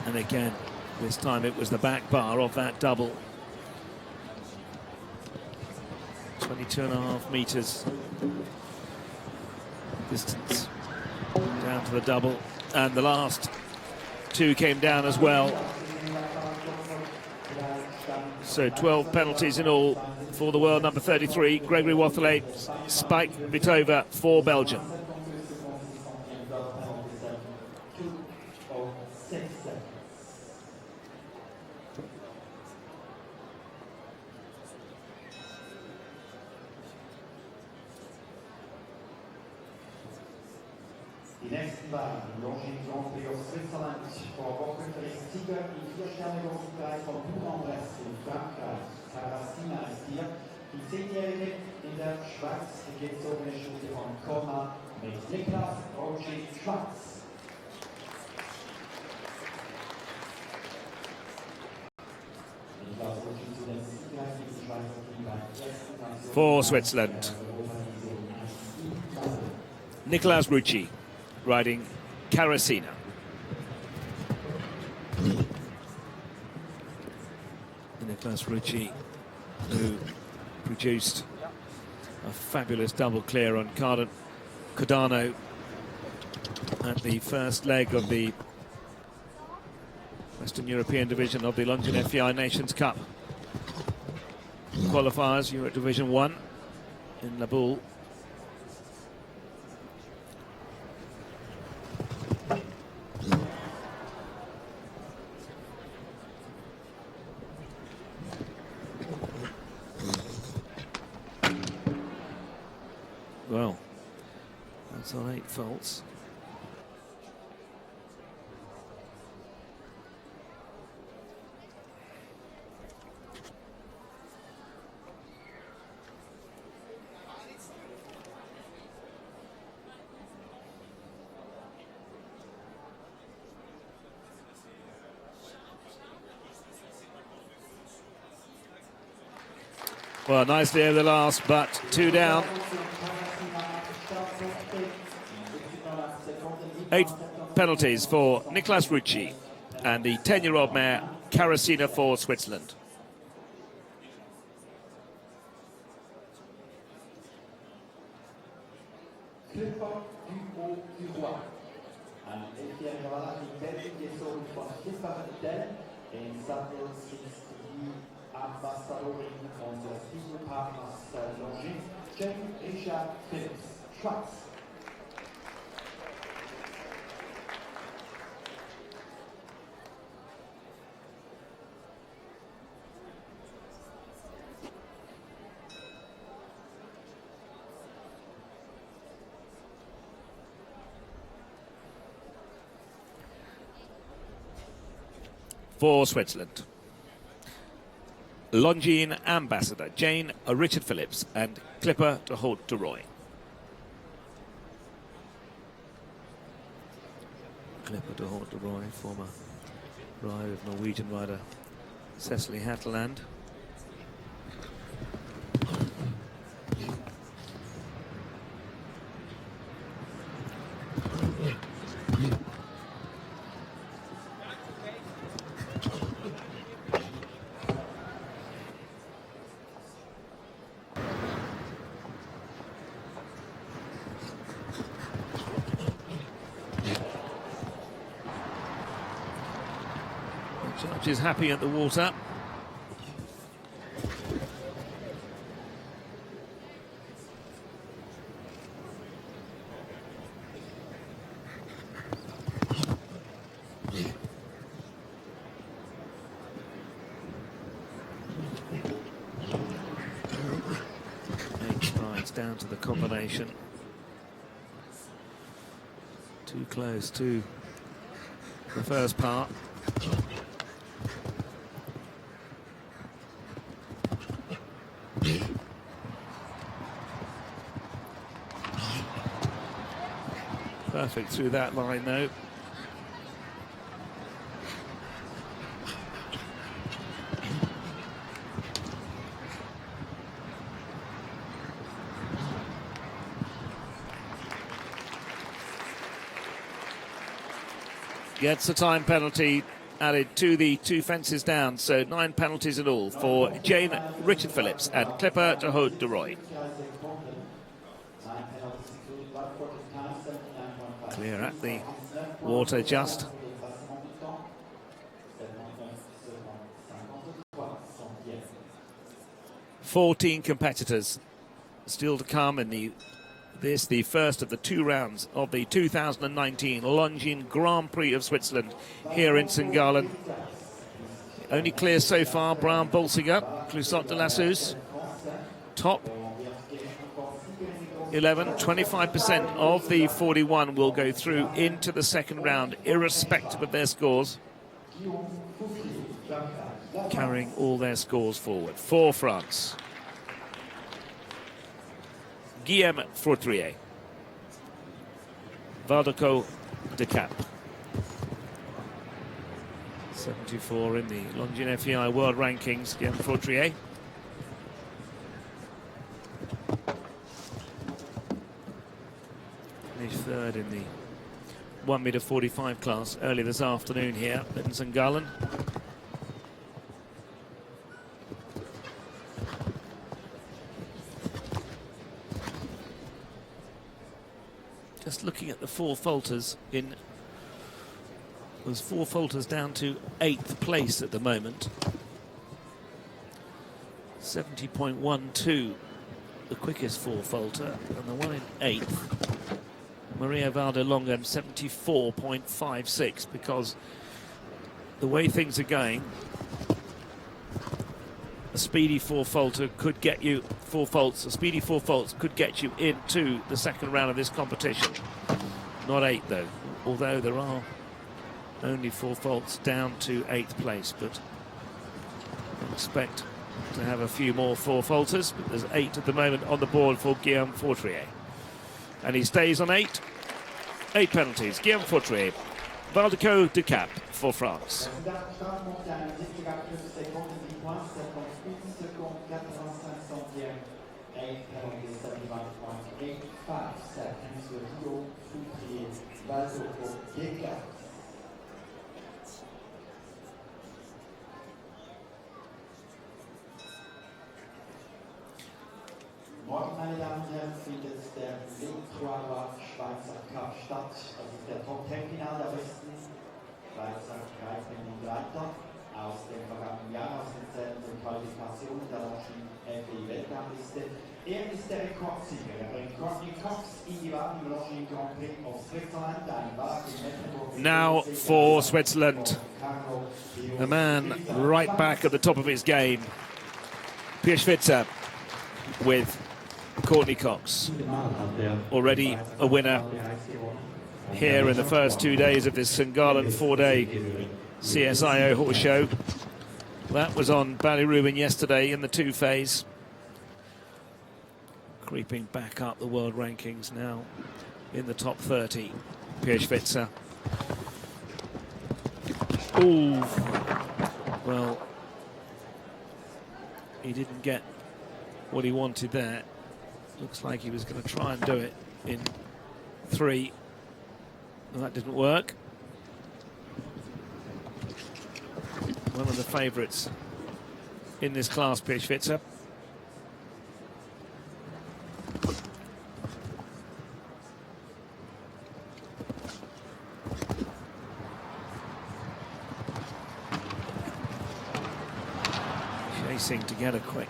And again, this time it was the back bar of that double. 22.5 meters distance down to the double, and the last two came down as well. So 12 penalties in all for the world number 33, Gregory Watherley, Spike Vitova for Belgium. Die nächsten beiden, Longines FEI aus Switzerland, vor Wochen Sieger im Viersterne-Großpreis von Bourg-en-Bresse in Frankreich. Carasina ist hier die 10-Jährige in der Schweiz, die gezogene Schule von Koma mit Niklas Roger Schwarz. For Switzerland, Nicolas Rucci riding Carasina. Nicolas Rucci, who produced a fabulous double clear on Cardano at the first leg of the Western European division of the Longines FEI Nations Cup qualifiers. You're at Division 1 in La Boule. Well, that's on 8 faults. Well, nicely over the last, but 2 down. 8 penalties for Nicolas Rucci and the 10-year-old mare Carasina for Switzerland. For Switzerland, Longines Ambassador, Jane Richard Phillips and Clipper de Haute de Roy. Clipper de Haute de Roy, former rider of Norwegian rider Cecily Hatteland. is happy at the water. Down to the combination. Too close to the first part. Perfect through that line though. Gets a time penalty added to the 2 fences down, so 9 penalties in all for Jane, Richard Phillips and Clipper de Haute de Roy. Clear at the water just. "14 competitors still to come in the first of the 2 rounds of the 2019 Longines Grand Prix of Switzerland here in St. Gallen. Only clear so far, Brown Bolsinger, Clusot de la Sousse. Top 11, 25% of the 41 will go through into the second round, irrespective of their scores. Carrying all their scores forward. For France, Guillaume Fortrier, Valdeco de Cap, 74 in the Longines FEI World Rankings, Guillaume Fortrier. Finished third in the 1m45 class early this afternoon here in St. Gallen. Just looking at the 4 falters in, was 4 falters down to 8th place at the moment. 70.12 the quickest 4 falter, and the one in 8th, Maria Valde-Longen, 74.56, because the way things are going, a speedy 4 falter could get you 4 faults. A speedy 4 faults could get you into the second round of this competition. Not 8 though, although there are only 4 faults down to 8th place, but I expect to have a few more 4 falters, but there's 8 at the moment on the board for Guillaume Fortrier. And he stays on 8. 8 penalties. Guillaume Fortrier, Valdeco de Cap for France. Morgen, meine Damen und Herren, findet der Schweizer Cup statt. Das ist der Top-10-Final der besten Schweizer Reiterinnen und Reiter aus dem vergangenen Jahr, aus den zählenden Qualifikationen der Longines FEI Weltrangliste. Ist der Rekordsieger. Er bringt Courtney Cox in die Wagen im Longines Grand Prix of Switzerland. Now for Switzerland, a man right back at the top of his game, Pierre Schwitzer, with Courtney Cox, already a winner here in the first 2 days of this St. Gallen 4-day CSIO horse show. That was on Ballyruben yesterday in the 2 phase. Creeping back up the world rankings now in the top 30. Pierre Schwitzer. Ooh, well, he didn't get what he wanted there. Looks like he was going to try and do it in 3. And that didn't work. One of the favourites in this class, Pierre Schwitzer. racing to get a quick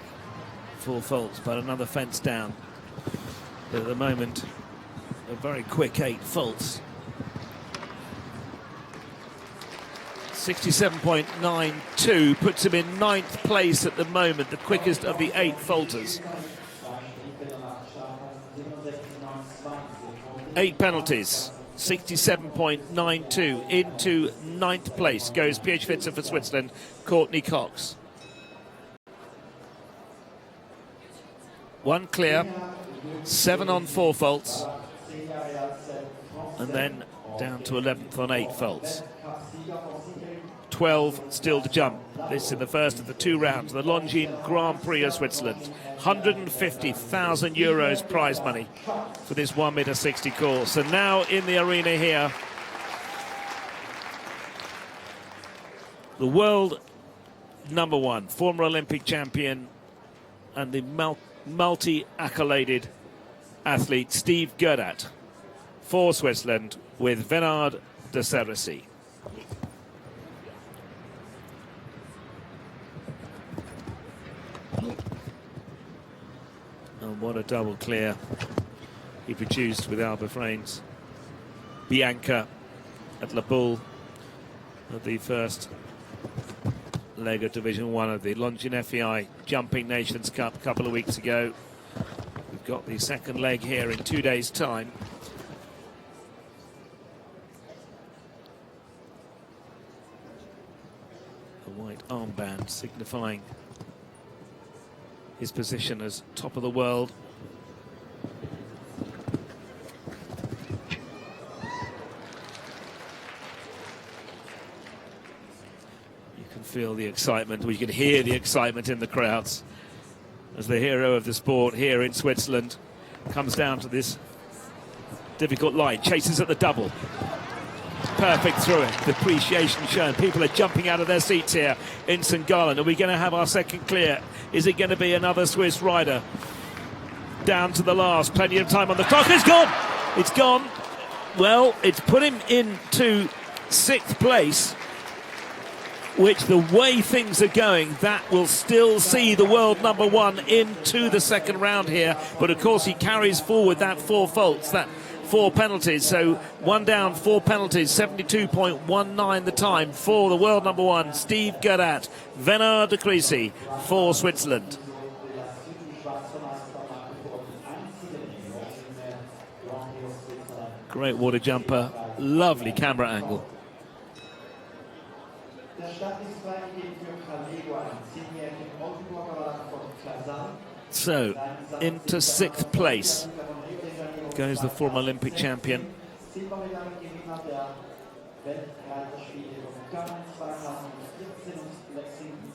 4 faults, but another fence down. But at the moment, a very quick 8 faults. 67.92 puts him in 9th place at the moment, the quickest of the 8 faulters. 8 penalties, 67.92. Into 9th place goes PH Fitzer for Switzerland, Courtney Cox. 1 clear, 7 on 4 faults, and then down to 11th on 8 faults. 12 still to jump. This is the first of the 2 rounds, the Longines Grand Prix of Switzerland. €150,000 prize money for this 1m60 course. And now in the arena here, the world number 1, former Olympic champion and the multi-accoladed athlete Steve Gerdat for Switzerland with Venard de Cerisy. And what a double clear he produced with Albafrain's Bianca at La Boule at the first leg of Division 1 of the Longines FEI Jumping Nations Cup a couple of weeks ago. We've got the second leg here in 2 days' time. A white armband signifying his position as top of the world. You can feel the excitement, or you can hear the excitement in the crowds as the hero of the sport here in Switzerland comes down to this difficult line, chases at the double. Perfect through it, the appreciation shown. People are jumping out of their seats here in St. Gallen. Are we going to have our second clear? Is it going to be another Swiss rider? Down to the last, plenty of time on the clock. It's gone! It's gone. Well, it's put him into 6th place, which, the way things are going, that will still see the world number 1 into the second round here. But of course he carries forward that 4 faults, that 4 penalties, so 1 down, 4 penalties, 72.19 the time for the world number 1, Steve Gerdat, Venard de Cerisy for Switzerland. Great water jumper, lovely camera angle. So, into 6th place goes the former Olympic champion.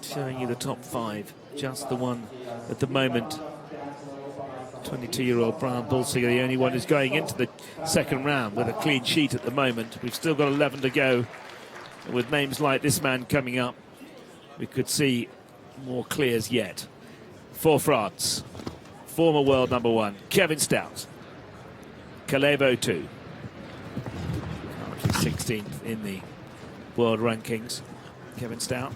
Showing you the top 5, just the one at the moment. 22-year-old Brian Bulsiger, the only one who's going into the second round with a clean sheet at the moment. We've still got 11 to go. And with names like this man coming up, we could see more clears yet. For France, former world number 1, Kevin Stout. Kalevo 2. Currently 16th in the world rankings. Kevin Stout.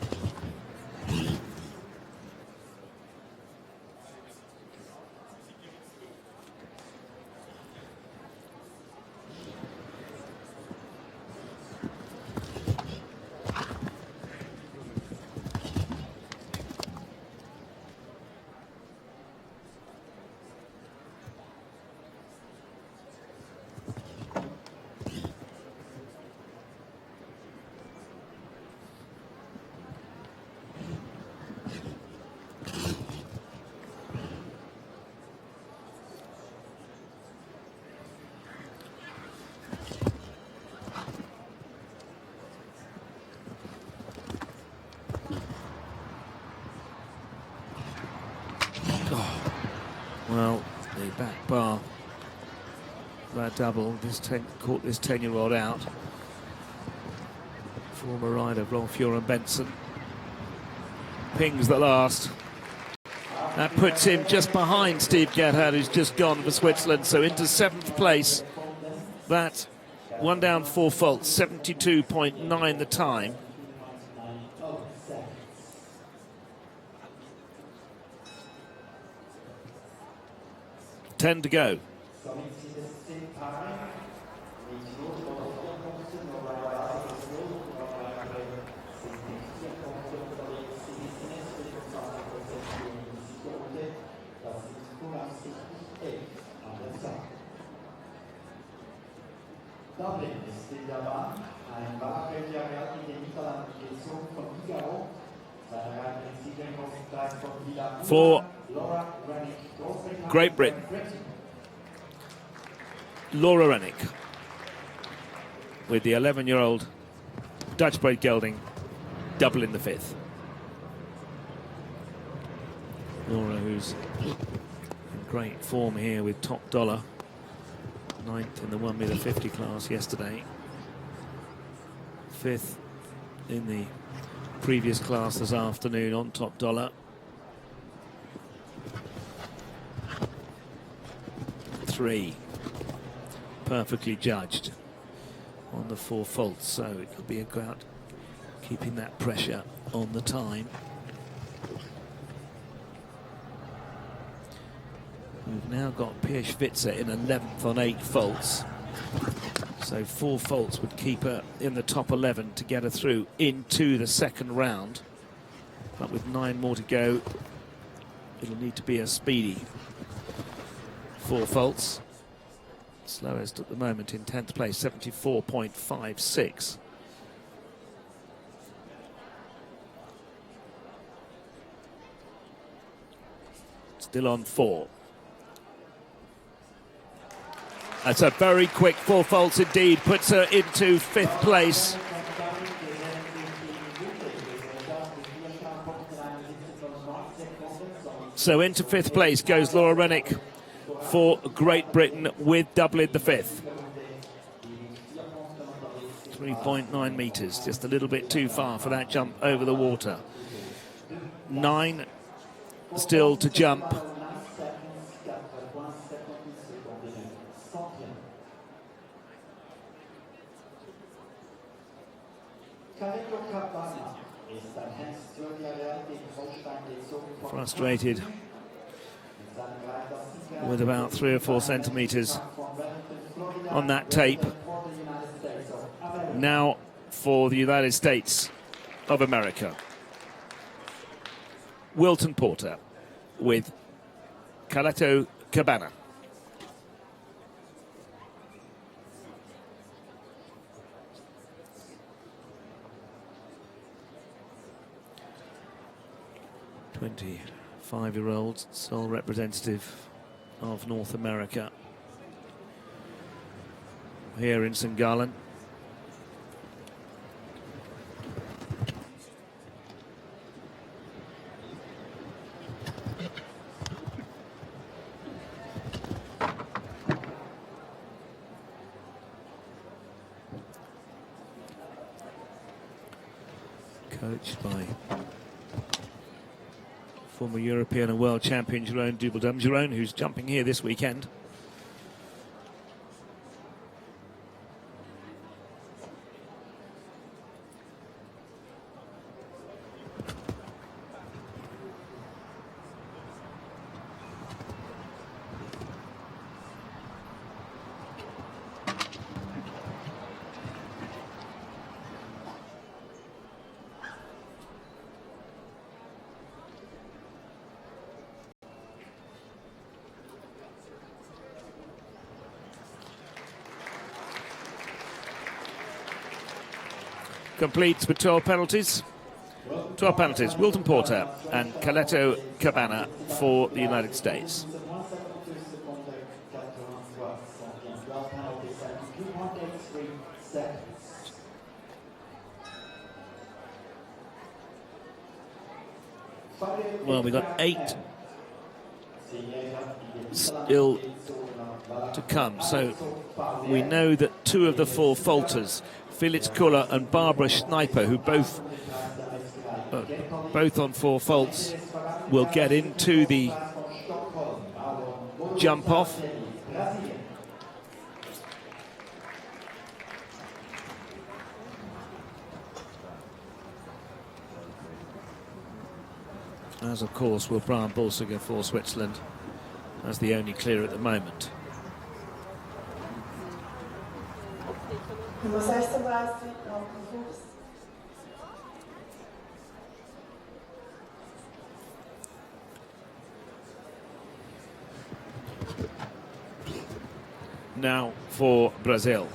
Well, the back bar, that double, caught this 10-year-old out. Former rider, Blanc-Furen Benson. Pings the last. That puts him just behind Steve Gerdat, who's just gone for Switzerland, so into 7th place. That 1 down, 4 faults, 72.9 the time. 10 to go. Dublin ist in der Bahn. Ein Wagenbildjahr in den Niederlanden gezogen von Figaro. Seine weiteren Siegerin kostet von Villa For Laura Rennick, Great Britain, Laura Rennick with the 11-year-old Dutch-bred gelding, double in the 5th. Laura, who's in great form here with Top Dollar, 9th in the 1 metre 50 class yesterday, 5th in the previous class this afternoon on Top Dollar. 3 perfectly judged on the 4 faults, so it could be about keeping that pressure on the time. We've now got Pierre Schwitzer in 11th on 8 faults. So 4 faults would keep her in the top 11 to get her through into the second round. But with 9 more to go, it'll need to be a speedy 4 faults. Slowest at the moment in 10th place, 74.56. Still on 4. That's a very quick 4 faults indeed, puts her into 5th place. So into 5th place goes Laura Rennick for Great Britain with double in the 5th. 3.9 metres, just a little bit too far for that jump over the water. 9 still to jump. Frustrated with about 3 or 4 centimetres on that tape. Now for the United States of America. Wilton Porter with Caleto Cabana. Five-year-old, sole representative of North America here in St. Gallen. Coached by former European and World Champion Jerome Dubledum. Jerome, who's jumping here this weekend. Completes with 12 penalties. 12 penalties, Wilton Porter and Caleto Cabana for the United States. Well, we've got 8 still to come, so we know that 2 of the 4 falters, Felix Kuller and Barbara Schneiper, who both on 4 faults, will get into the jump off. As of course will Brian Bolsiger for Switzerland as the only clear at the moment. Nummer 36, Longines Fuchs. Now for Brazil.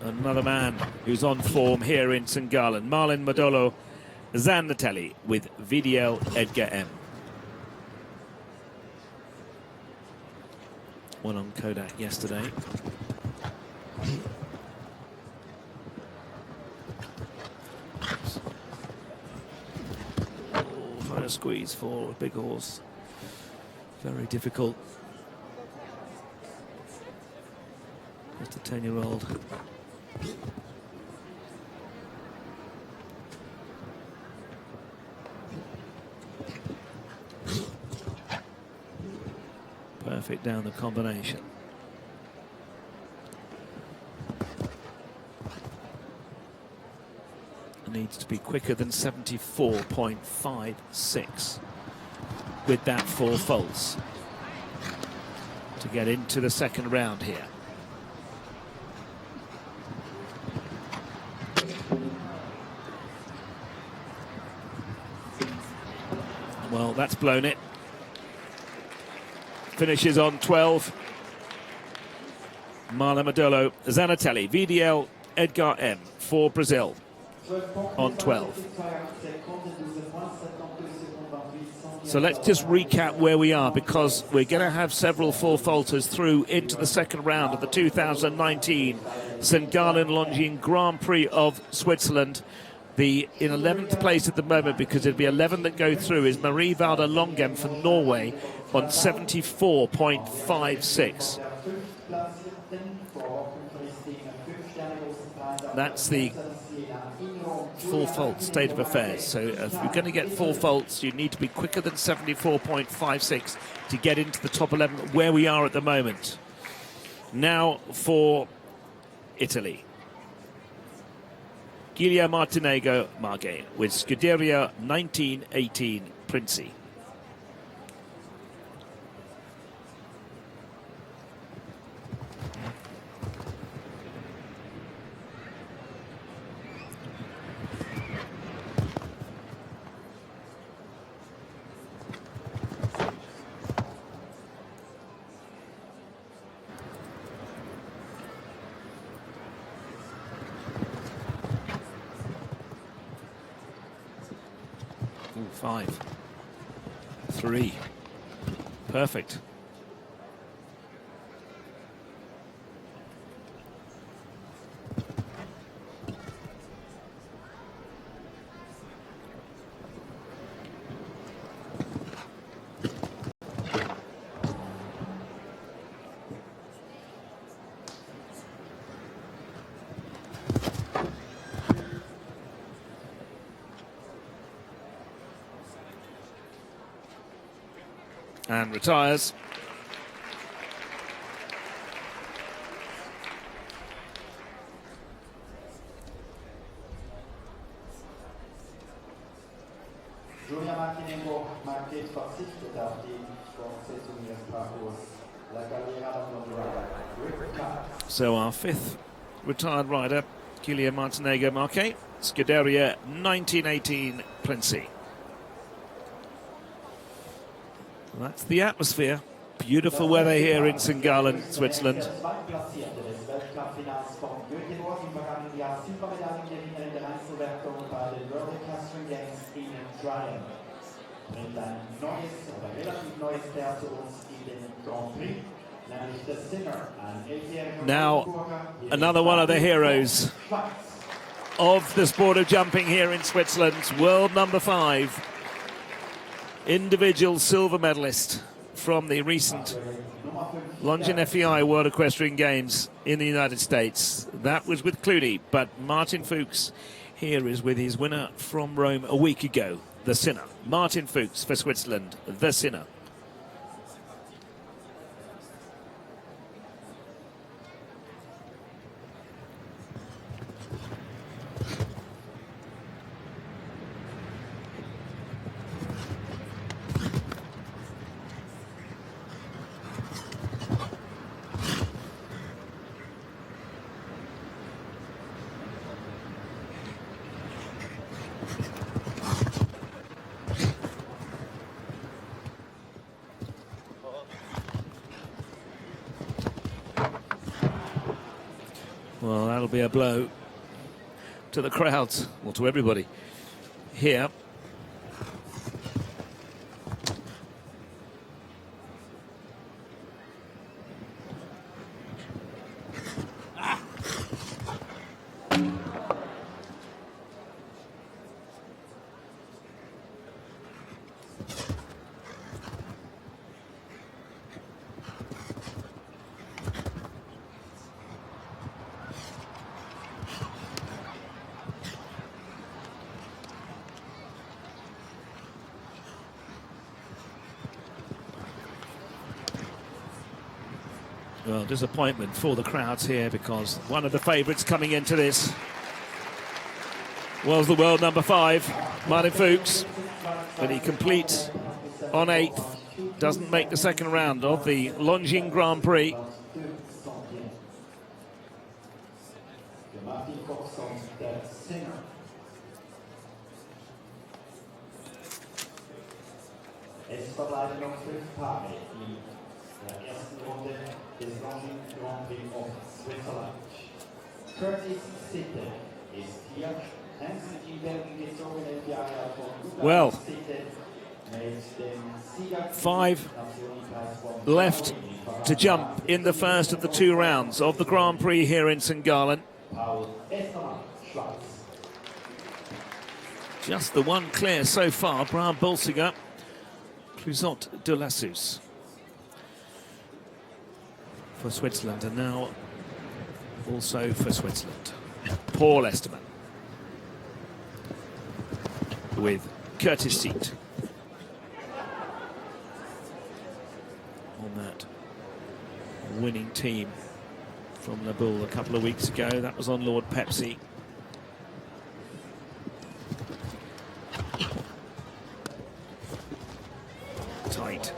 Another man who's on form here in St. Gallen. Marlon Modolo Zanatelli with VDL Edgar M. One on Kodak yesterday. Oh, trying to squeeze for a big horse. Very difficult. Just a 10-year-old. Perfect down the combination. Needs to be quicker than 74.56 with that 4 faults to get into the second round here. Well, that's blown it. Finishes on 12. Marlon Modolo Zanatelli, VDL Edgar M for Brazil on 12. So let's just recap where we are, because we're going to have several 4-faulters through into the second round of the 2019 St. Gallen Longines Grand Prix of Switzerland. In 11th place at the moment, because it'll be 11 that go through, is Marie Valder Longem from Norway on 74.56. That's the 4-fault state of affairs. So if you're going to get 4 faults, you need to be quicker than 74.56 to get into the top 11, where we are at the moment. Now for Italy. Giulia Martinego Marche with Scuderia 1918 Prix. Ooh, 5, 3, perfect. And retires. Julia Martinego Marche verzichtet auf die Fortsetzung ihres Parcours. La Galera of So our 5th retired rider, Giulia Martinego Marche, Scuderia 1918 Prix. That's the atmosphere. Beautiful weather here in St. Gallen, Switzerland. Now, another one of the heroes of the sport of jumping here in Switzerland, world number 5. Individual silver medalist from the recent Longines FEI World Equestrian Games in the United States. That was with Clooney, but Martin Fuchs here is with his winner from Rome a week ago, the Sinner. Martin Fuchs for Switzerland, the Sinner. Well, that'll be a blow to the crowds, or to everybody here. Well, disappointment for the crowds here, because one of the favourites coming into this was the world number 5, Martin Fuchs, but he completes on 8th, doesn't make the second round of the Longines Grand Prix. Es verbleiben noch 5 Paare in der ersten Runde des Longines Grand Prix of Switzerland. Curtis Sitte ist hier. Hansen in Belgien gezogen, 11 Jahre alt von Well, Sitte mit dem Sieger 5 left to jump in the first of the 2 rounds of the Grand Prix here in St. Gallen. Paul Estermann, Schweiz. Just the one clear so far, Brian Bolsinger, Clusot de Lassus for Switzerland, and now also for Switzerland, Paul Estermann with Curtis Seat on that winning team from La Boule a couple of weeks ago. That was on Lord Pepsi. Tight.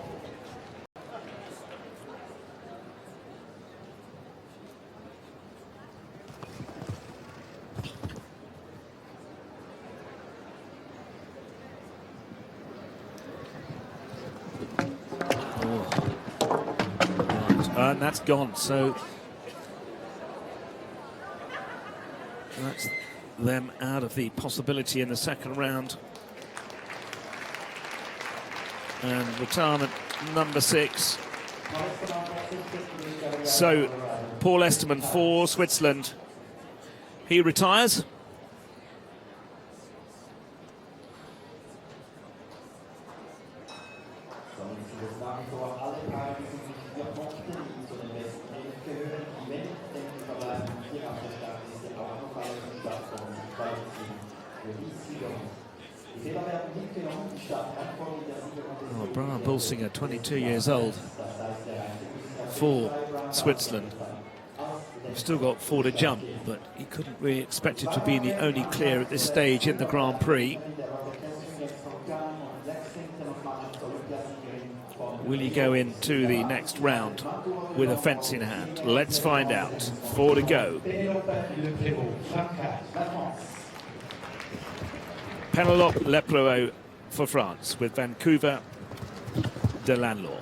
And that's gone, so that's them out of the possibility in the second round. And retirement number 6. So Paul Estermann for Switzerland, he retires. Oh, Brian Bolsinger, 22 years old for Switzerland. He's still got 4 to jump, but he couldn't really expect it to be the only clear at this stage in the Grand Prix. Will he go into the next round with a fence in hand? Let's find out. 4 to go. Penelope Lepreux for France with Vancouver de Lanlaw.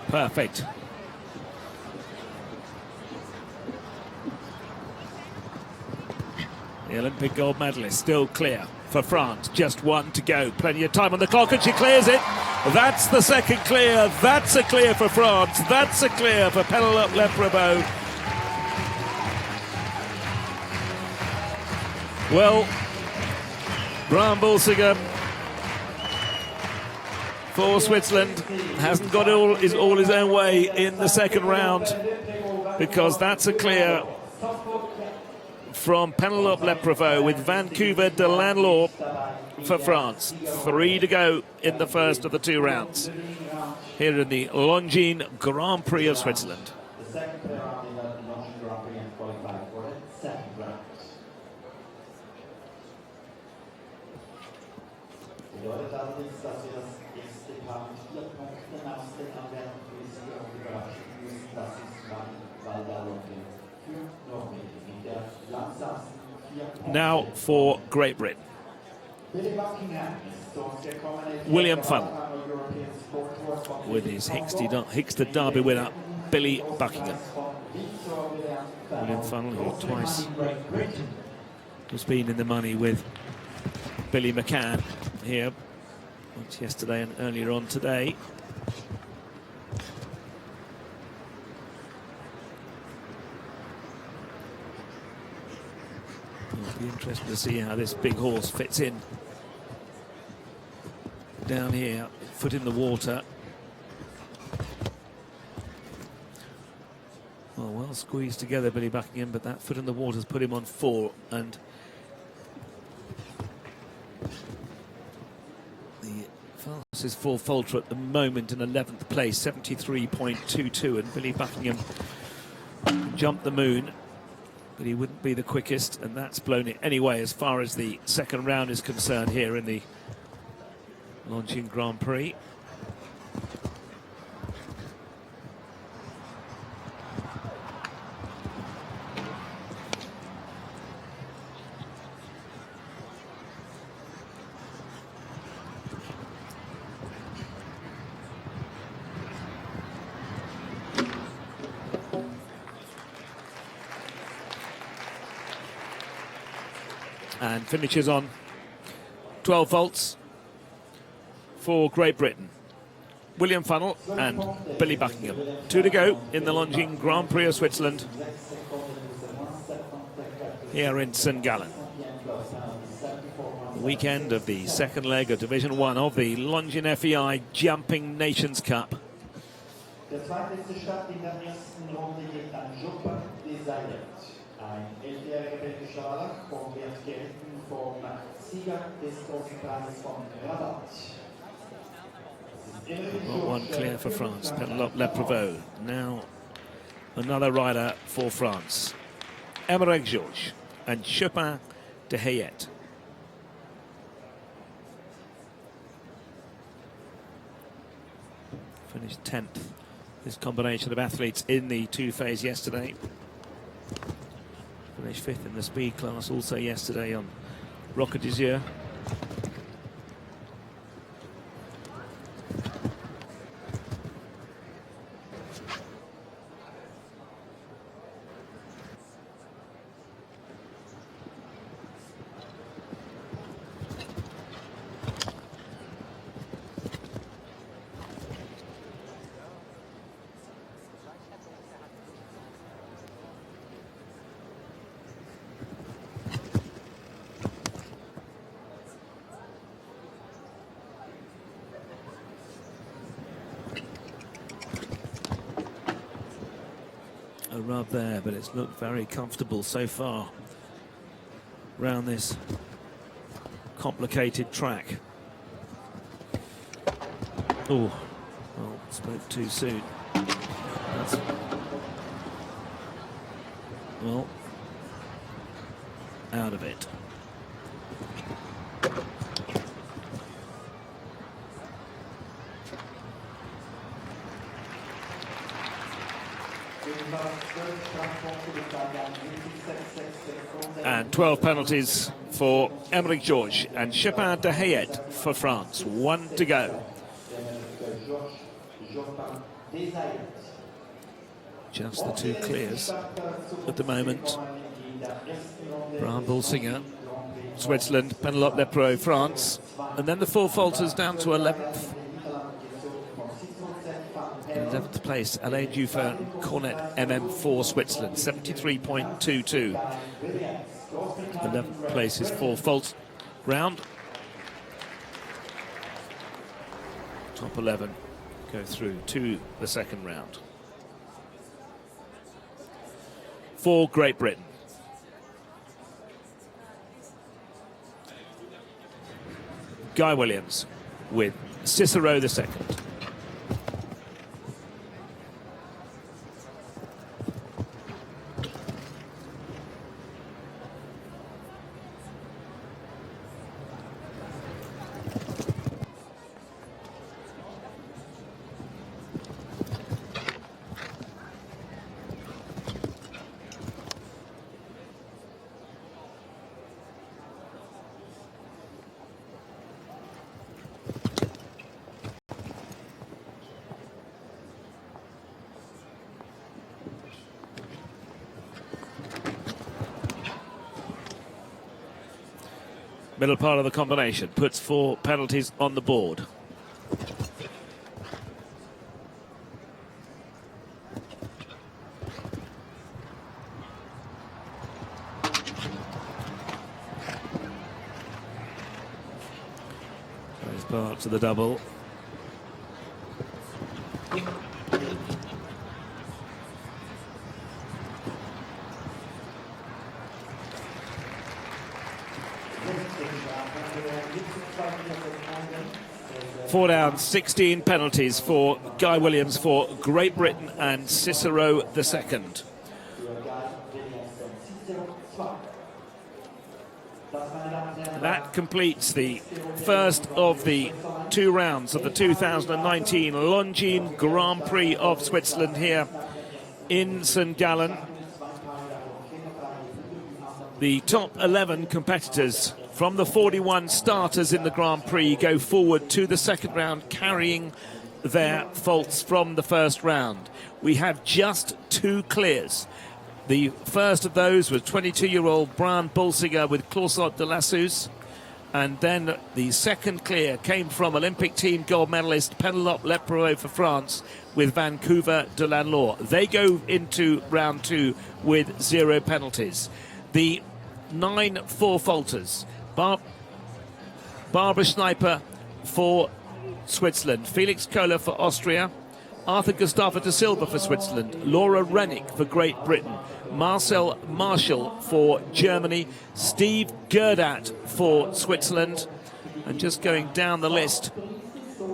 Perfect. The Olympic gold medalist still clear for France. Just 1 to go. Plenty of time on the clock, and she clears it. That's the second clear. That's a clear for France. That's a clear for Penelope Lepreux. Well, Brian Balsiger for Switzerland hasn't got all his own way in the second round, because that's a clear from Penelope Leprevaux with Vancouver de Lanlore for France. 3 to go in the first of the 2 rounds here in the Longines Grand Prix of Switzerland. The second player round in the Longines Grand Prix and qualified for the second round. Bedeutet allerdings, dass wir das erste Paar mit 4 Punkten aus den Anwärterfristen überraschen müssen. Das ist weil da noch mit der langsamsten 4 Punkte. Now for Great Britain. William Funnell with his Hickster Derby winner, Billy Buckingham. William Funnell, who twice has been in the money with Billy McCann here, once yesterday and earlier on today. It'll be interesting to see how this big horse fits in down here, foot in the water. Well squeezed together, Billy Buckingham, but that foot in the water's put him on 4, and the fastest 4 falter at the moment in 11th place, 73.22, and Billy Buckingham jumped the moon, but he wouldn't be the quickest, and that's blown it anyway as far as the second round is concerned here in the Longines Grand Prix. And finishes on 12 volts for Great Britain. William Funnell and Billy Buckingham. 2 to go in the Longines Grand Prix of Switzerland here in St. Gallen. The weekend of the second leg of Division 1 of the Longines FEI Jumping Nations Cup. Der zweitletzte Start in der ersten Runde geht an Joppa Desire. Ein 11-jähriger belgischer Wallach wird geritten vom Sieger des großen Preises von Rabat. Got one clear for France, Penelope Leprevaux. Now another rider for France, Emmerich Georges and Chopin de Hayet. Finished 10th, this combination of athletes in the 2 phase yesterday. Finished 5th in the speed class also yesterday on Roca d'Azur. A rub there, but it's looked very comfortable so far around this complicated track. Oh, well, spoke too soon. That's, well, out of it. And 12 penalties for Emmerich Georges and Chopin de Hayet for France. 1 to go. Just the 2 clears at the moment. Brian Balsiger, Switzerland, Penelope Leprevaux, France. And then the 4 falters down to 11th. In 11th place, Alain Duffer, Cornet MM4 Switzerland, 73.22. 11th place is for fault round. Top 11 go through to the second round. For Great Britain, Guy Williams with Cicero the second. Middle part of the combination puts 4 penalties on the board. Goes back to the double. Four down, 16 penalties for Guy Williams for Great Britain and Cicero the second. That completes the first of the 2 rounds of the 2019 Longines Grand Prix of Switzerland here in St. Gallen. The top 11 competitors from the 41 starters in the Grand Prix go forward to the second round, carrying their faults from the first round. We have just 2 clears. The first of those was 22-year-old Brian Bulsiger with Claussot de Lassus. And then the second clear came from Olympic team gold medalist Penelope Lepreux for France with Vancouver de Lanlore. They go into round 2 with 0 penalties. The 9 4-faulters. Barbara Schneiper for Switzerland, Felix Kohler for Austria, Arthur Gustavo da Silva for Switzerland, Laura Rennick for Great Britain, Marcel Marshall for Germany, Steve Gerdat for Switzerland, and just going down the list,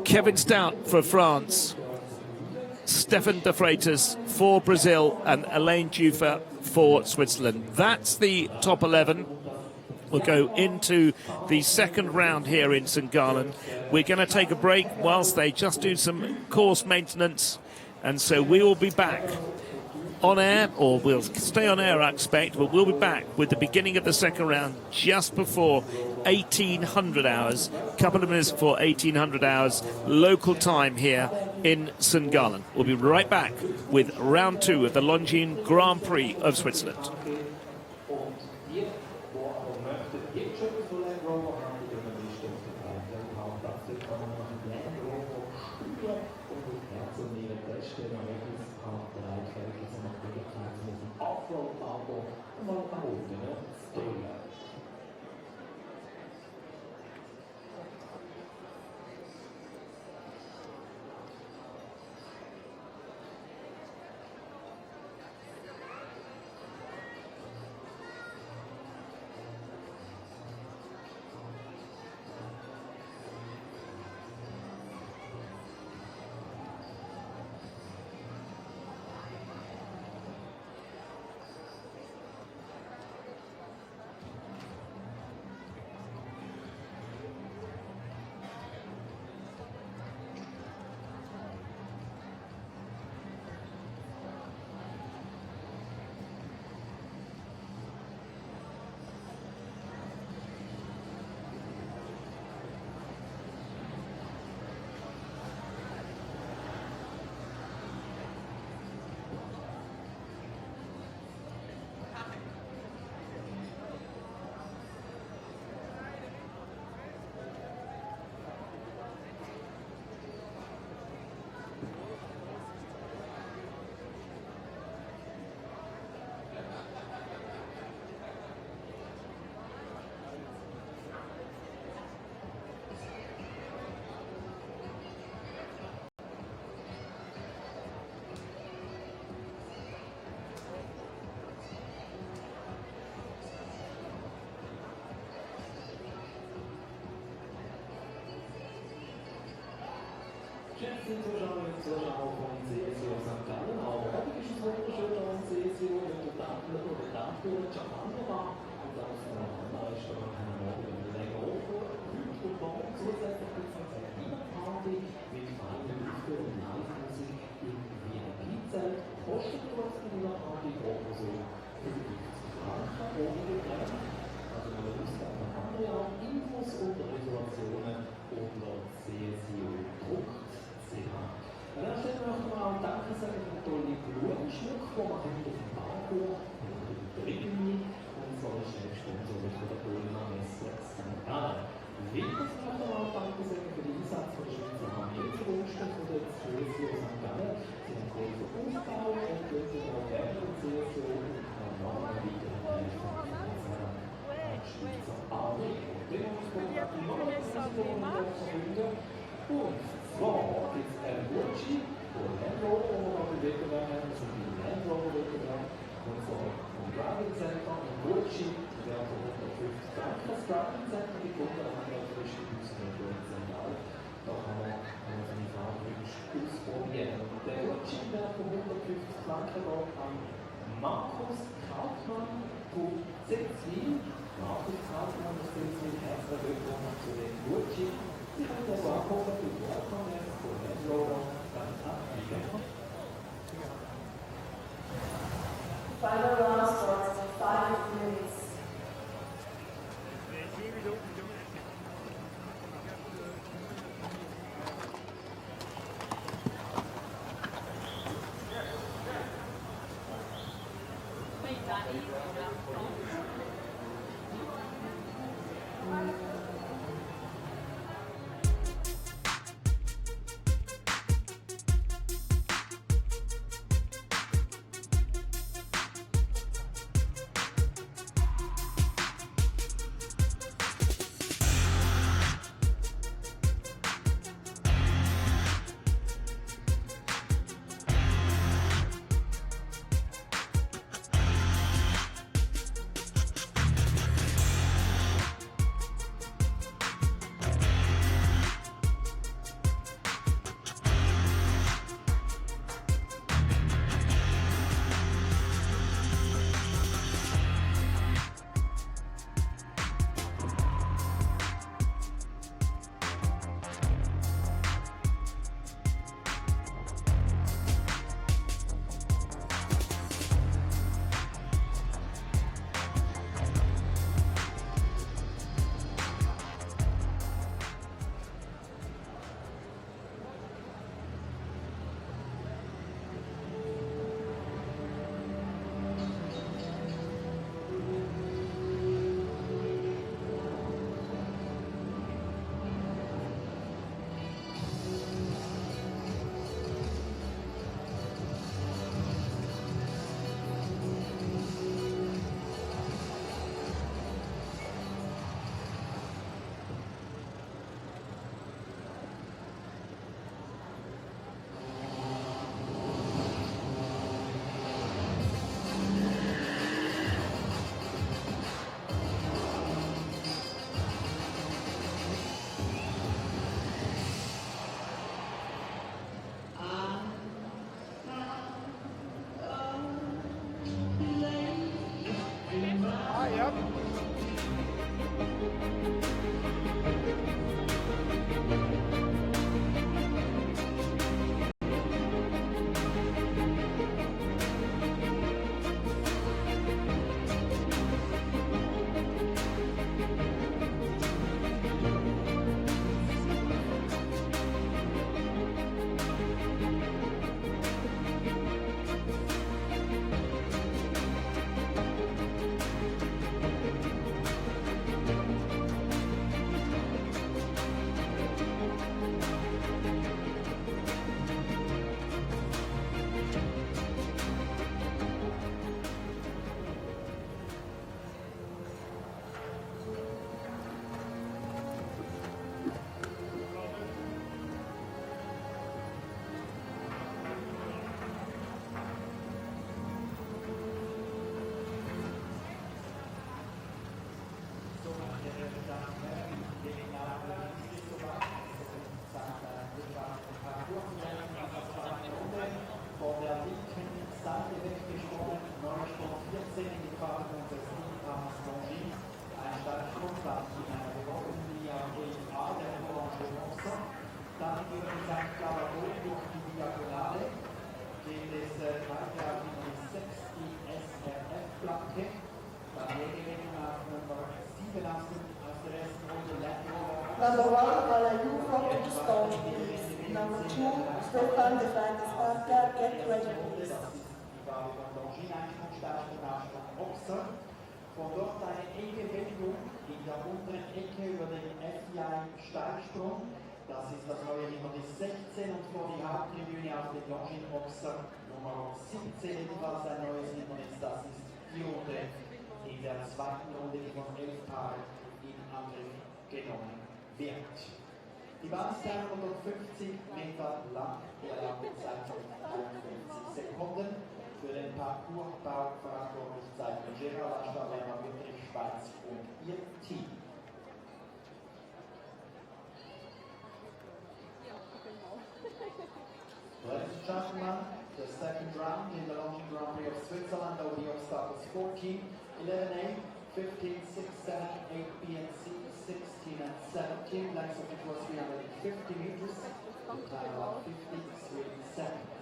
Kevin Stout for France, Stefan de Freitas for Brazil, and Elaine Jufer for Switzerland. That's the top 11. We'll go into the second round here in St. Gallen. We're going to take a break whilst they just do some course maintenance, and so we will be back on air, or we'll stay on air I expect, but we'll be back with the beginning of the second round just before 1800 hours, a couple of minutes before 1800 hours local time here in St. Gallen. We'll be right back with round 2 of the Longines Grand Prix of Switzerland. sind Zuschauerinnen und Zuschauer von CSU St. Gallen, aber heute ist es wunderschön an CSU mit der Tafel Japanova und das ist da kann man morgen länger offen. Heute und morgen zusätzlich gibt es eine Dinnerparty mit feinen Lüften und Live-Musik im VIP-Zelt. Kostet trotz der Dinnerparty pro Person 55 Franken ohne Getränk. Also man muss dann noch andere Infos und Reservationen unter csu.ch. An der Stelle möchten wir auch Danke sagen für den tollen Blumenschmuck, den man auf dem Parkour und der Prix unserer Chefsponsorin von der Ulmer Messe St. Gallen. Weiters möchten wir auch Danke sagen für den Einsatz von der Schweizer Armee zugunsten von der CSU St. Gallen. Sie haben großen Aufbau und dürfen auch gerne der CSU und noch eine weitere Hilfe von unserer Schweizer Armee. Den uns die Organisation verbinden. Und zwar gibt es einen Gutschein für Land Rover, wo wir noch bewegen werden, also die Land Rover Wettbewerb, und zwar vom Driving Center, ein Gutschein, der von 150 Franken. Das Driving Center liegt unter anderem frisch in Düsseldorf und Zentral. Da kann man seine Fahrwünsche ausprobieren. Und der Gutschein wird von 150 Franken an Markus Kaufmann von Setzwil. Markus Kaufmann aus Setzwil, herzlich willkommen zu den Gutschein. Ich habe das auch auf die Welcome von Land Rover ganz abgegeben. Final round starts in 5 minutes. Danke. Dann Regeln nach Nummer 7 aus der ersten Runde. Number 1, Gallen, stone, please. Number 2, Stefan, the flight is faster, get ready, please. Die war über Longines Einstiegsstart und Nachschlag Boxer. Von dort eine enge Wendung in der unteren Ecke über den FEI-Steilsprung. Das ist das neue Hindernis 16 und vor die Haupttribüne auf den Longines Boxer Nummer 17 ebenfalls ein neues Hindernis. Das ist die Runde in der zweiten Runde, die von 11 Paaren in Angriff genommen wird. Die Bahn ist 350 Meter lang, erlaubt Zeit von 51 Sekunden. Für den Parcoursbau verantwortlich sein Gerald Aschler, Schweiz und ihr Team. Ladies and gentlemen, the second round in the Longines Grand Prix of Switzerland will be obstacles 14, 11A, 15, 6, 7, 8B and C, 16 and 17. Length of the course 350 meters, time of 53 seconds.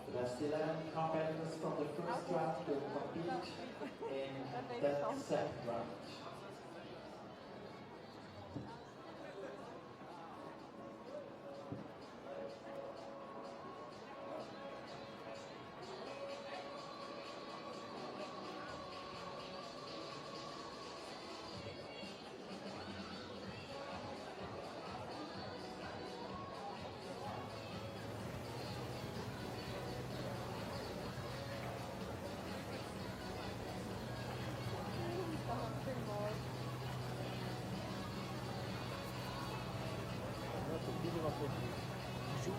The best 11 competitors from the first round will compete in the second round.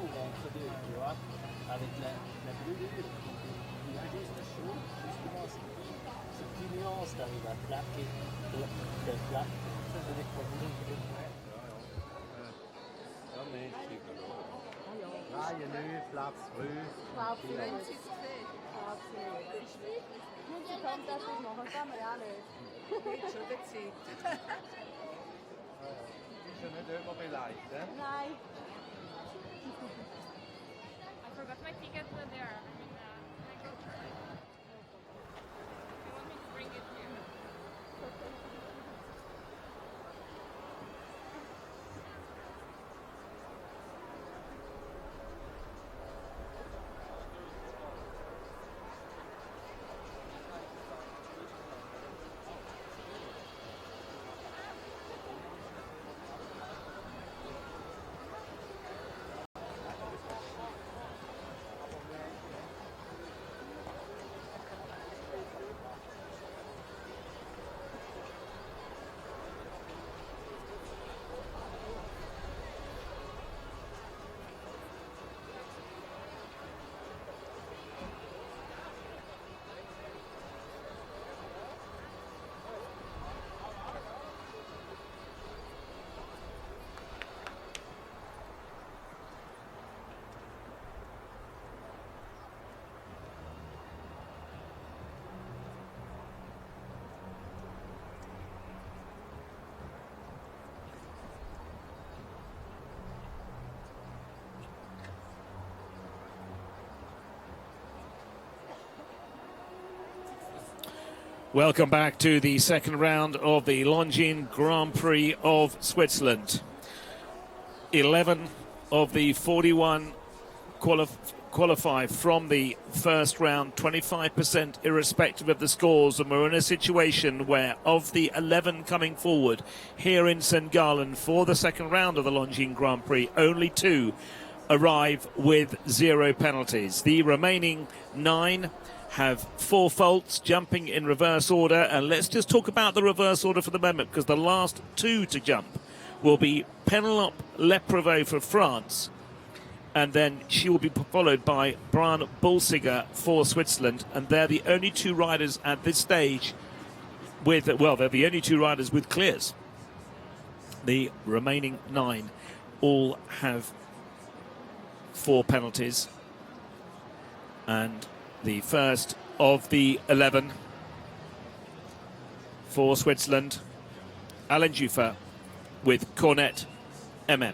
Entre deux, tu vois, avec la brûlure, il y a juste chaud, justement, cette petite nuance t'arrive à plaquer le plat, ça c'est des problèmes. Ja, nee, Reihe 9, Platz 12. Nur die kommt, dass ich machen kann, wir ja nicht. Nicht schon der Zeit. Ist ja nicht überbeleidigt, ne? Nein. I forgot my ticket there. I mean, I go to it. You want me to bring it here? Welcome back to the second round of the Longines Grand Prix of Switzerland. 11 of the 41 qualify from the first round, 25% irrespective of the scores, and we're in a situation where of the 11 coming forward here in St. Gallen for the second round of the Longines Grand Prix, only 2 arrive with 0 penalties. The remaining 9 have 4 faults, jumping in reverse order, and let's just talk about the reverse order for the moment, because the last 2 to jump will be Penelope Leprevaux for France, and then she will be followed by Brian Bulsiger for Switzerland, and they're the only 2 riders at this stage with, well, they're the only 2 riders with clears. The remaining 9 all have 4 penalties, and the first of the 11 for Switzerland, Alain Juffer with Cornet MM.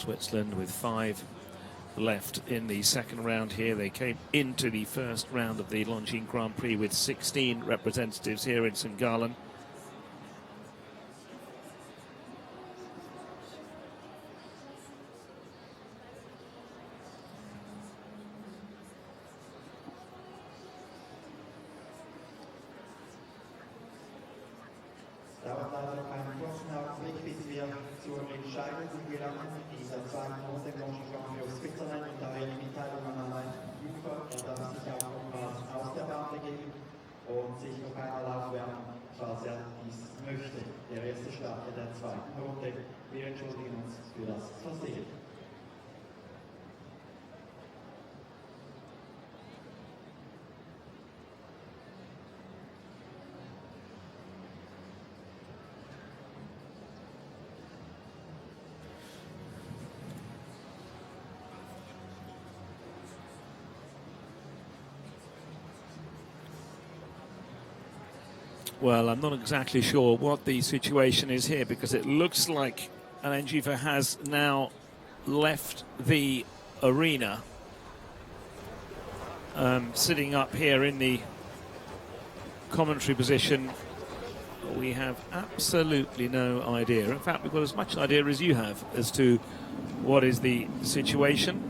Switzerland with 5 left in the second round here. They came into the first round of the Longines Grand Prix with 16 representatives here in St. Gallen. Dauert leider noch einen kurzen Augenblick, bis wir zur Entscheidung gelangen. Dieser zweiten Runde Longines Grand Prix Switzerland und da eine Mitteilung an meinen Ufer, er darf sich auch nochmals aus der Bahn begeben und sich noch einmal aufwärmen, falls er dies möchte. Der erste Start der zweiten Runde. Wir entschuldigen uns für das Versehen. Well, I'm not exactly sure what the situation is here, because it looks like Alain Juve has now left the arena. Sitting up here in the commentary position, we have absolutely no idea. In fact, we've got as much idea as you have as to what is the situation.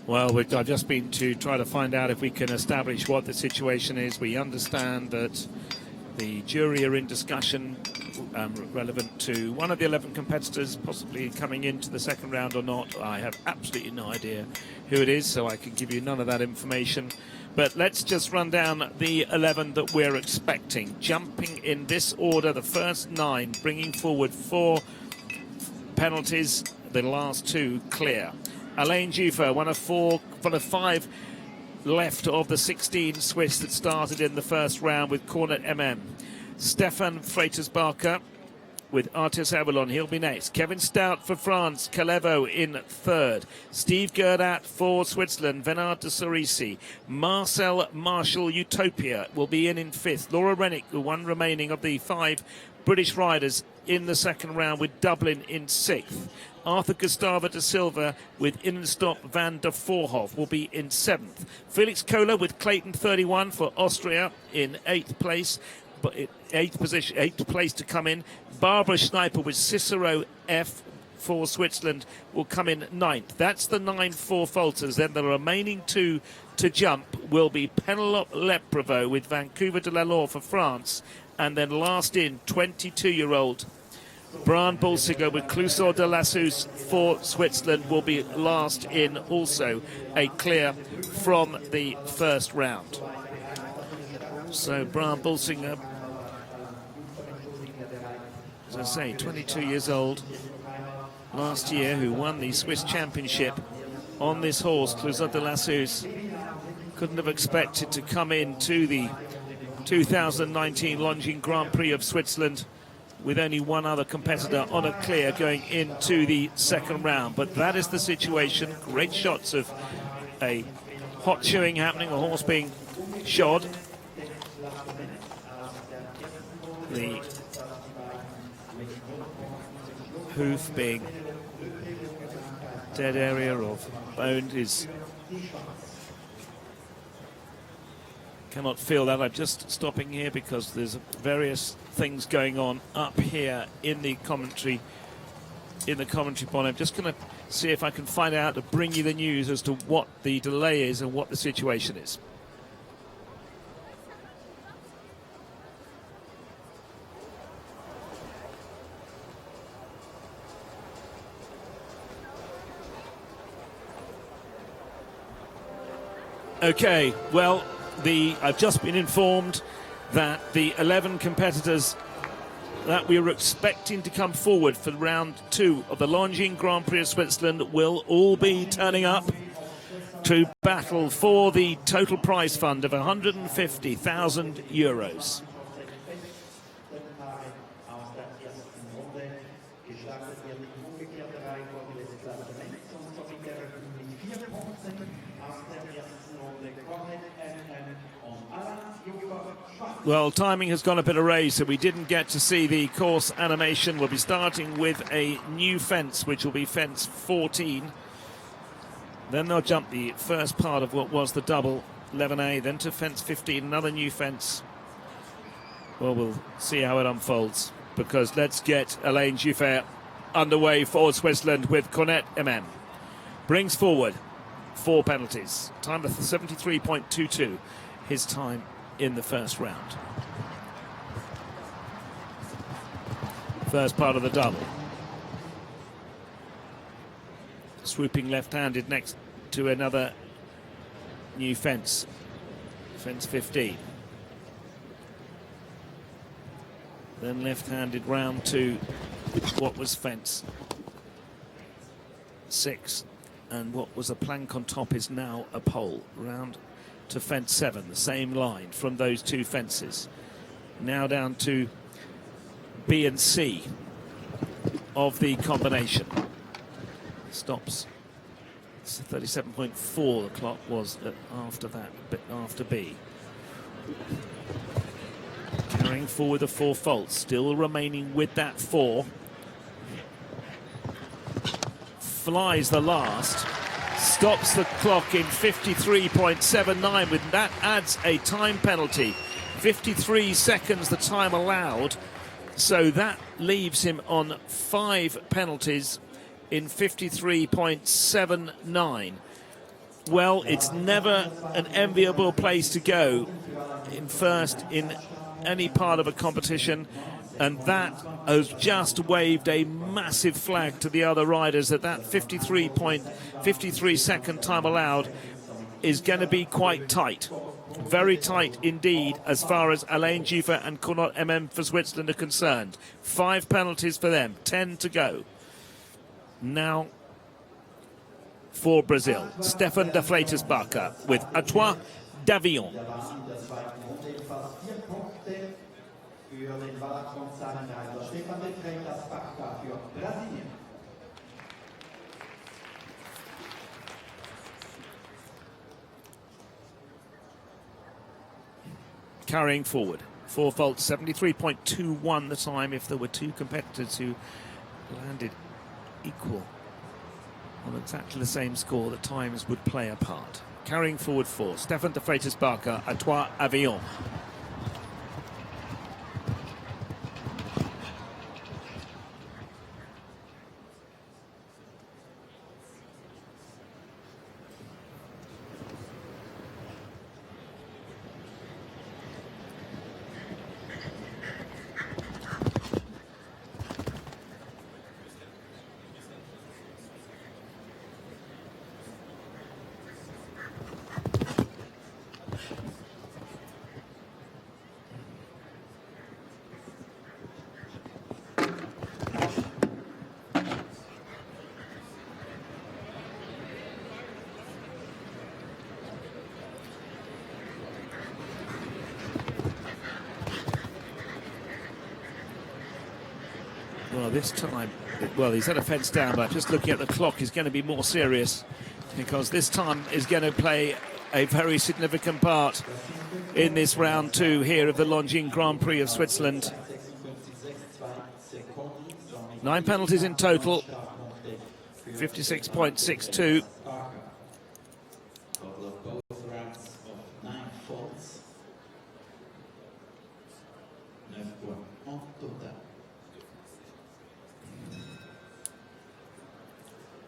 Well, I've just been to try to find out if we can establish what the situation is. We understand that the jury are in discussion relevant to one of the 11 competitors possibly coming into the second round or not. I have absolutely no idea who it is, so I can give you none of that information. But let's just run down the 11 that we're expecting. Jumping in this order, the first 9, bringing forward 4 penalties, the last 2 clear. Alain Juve, one of 5 left of the 16 Swiss that started in the first round with Cornet MM. Stefan Freitas-Barker with Artis Avalon, he'll be next. Kevin Stout for France, Calevo in third. Steve Gerdat for Switzerland, Venard de Sorisi. Marcel Marshall Utopia will be in fifth. Laura Rennick, the one remaining of the 5 British riders in the second round, with Dublin in 6th. Arthur Gustavo da Silva with Innenstop van der Voorhof will be in 7th. Felix Kohler with Clayton 31 for Austria in 8th place. But 8th place to come in. Barbara Schneiper with Cicero F for Switzerland will come in 9th. That's the 9 four-faulters. Then the remaining 2 to jump will be Penelope Leprevo with Vancouver de la Laure for France. And then last in, 22-year-old Brian Bulsiger with Clusor de Lassus for Switzerland will be last in, also a clear from the first round. So Brian Bulsiger as I say, 22 years old last year, who won the Swiss Championship on this horse, Clouzot de la Suze. Couldn't have expected to come into the 2019 Longines Grand Prix of Switzerland with only one other competitor on a clear going into the second round. But that is the situation. Great shots of a hot shoeing happening, a horse being shod. The hoof being dead area of bone is... Cannot feel that. I'm just stopping here because there's various things going on up here in the commentary pod. I'm just going to see if I can find out to bring you the news as to what the delay is and what the situation is. Okay, well, I've just been informed that the 11 competitors that we were expecting to come forward for round 2 of the Longines Grand Prix of Switzerland will all be turning up to battle for the total prize fund of €150,000. Well, timing has gone a bit awry, so we didn't get to see the course animation. We'll be starting with a new fence, which will be fence 14. Then they'll jump the first part of what was the double 11A, then to fence 15, another new fence. Well, we'll see how it unfolds, because let's get Alain Juffert underway for Switzerland with Cornet MM. Brings forward 4 penalties. Time of 73.22, his time in the first round. First part of the double. Swooping left-handed next to another new fence. Fence 15. Then left-handed round to what was fence 6. And what was a plank on top is now a pole. Round to fence 7, the same line from those 2 fences. Now down to B and C of the combination. Stops. 37.4 the clock was after that, a bit after B. Carrying forward the 4 faults, still remaining with that 4. Flies the last. Stops the clock in 53.79. With that adds a time penalty. 53 seconds the time allowed. So that leaves him on 5 penalties in 53.79. Well, it's never an enviable place to go in first in any part of a competition. And that has just waved a massive flag to the other riders that 53 second time allowed is going to be quite tight. Very tight indeed as far as Alain Juffert and Cornet MM for Switzerland are concerned. 5 penalties for them, 10 to go. Now for Brazil, Stefan de Freitas-Barker with A Toi d'Avion. Carrying forward, 4 faults, 73.21 the time. If there were 2 competitors who landed equal on exactly the same score, the times would play a part. Carrying forward 4, Stefan de Freitas-Barker, A Toi Avion. Well, this time, well, he's had a fence down, but just looking at the clock, he's going to be more serious because this time is going to play a very significant part in this round 2 here of the Longines Grand Prix of Switzerland. 9 penalties in total, 56.62.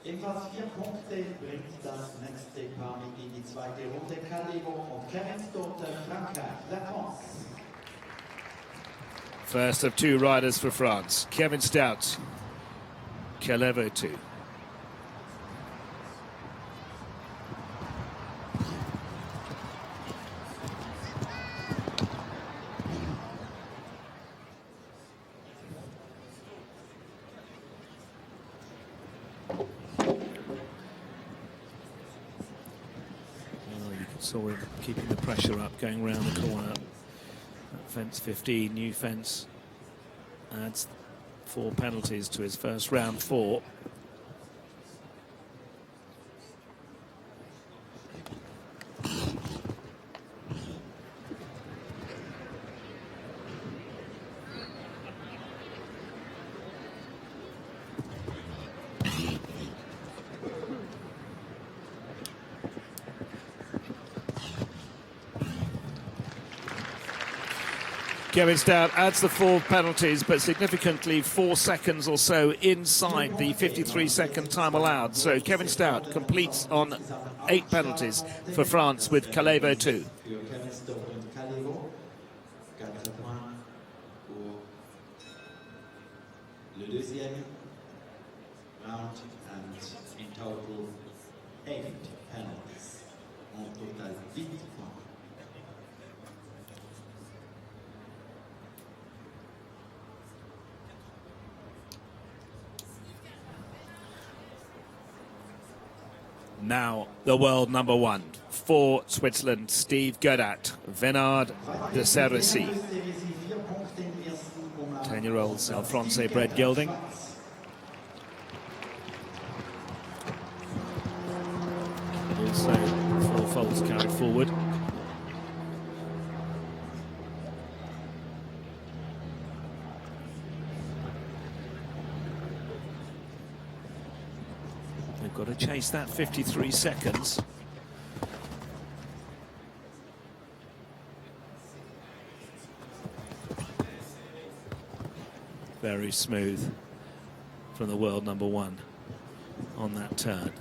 Ebenfalls 4 Punkte bringt das nächste Paar mit in die zweite Runde. Gallen und Frankreich, La France. First of 2 riders for France, Kevin Stout, Gallen 2. Saw him keeping the pressure up, going round the corner. That fence 15, new fence, adds 4 penalties to his first round 4. Kevin Stout adds the 4 penalties, but significantly 4 seconds or so inside the 53-second time allowed. So Kevin Stout completes on 8 penalties for France with Gallen 2. Le deuxième round and in total 8 penalties. En total 8 points. Now the world number 1 for Switzerland, Steve Godat, Venard de Cerisy. 10-year-old Alphonse bred gelding. Also 4 foals carried forward. They've got to chase that 53 seconds. Very smooth from the world number 1 on that turn.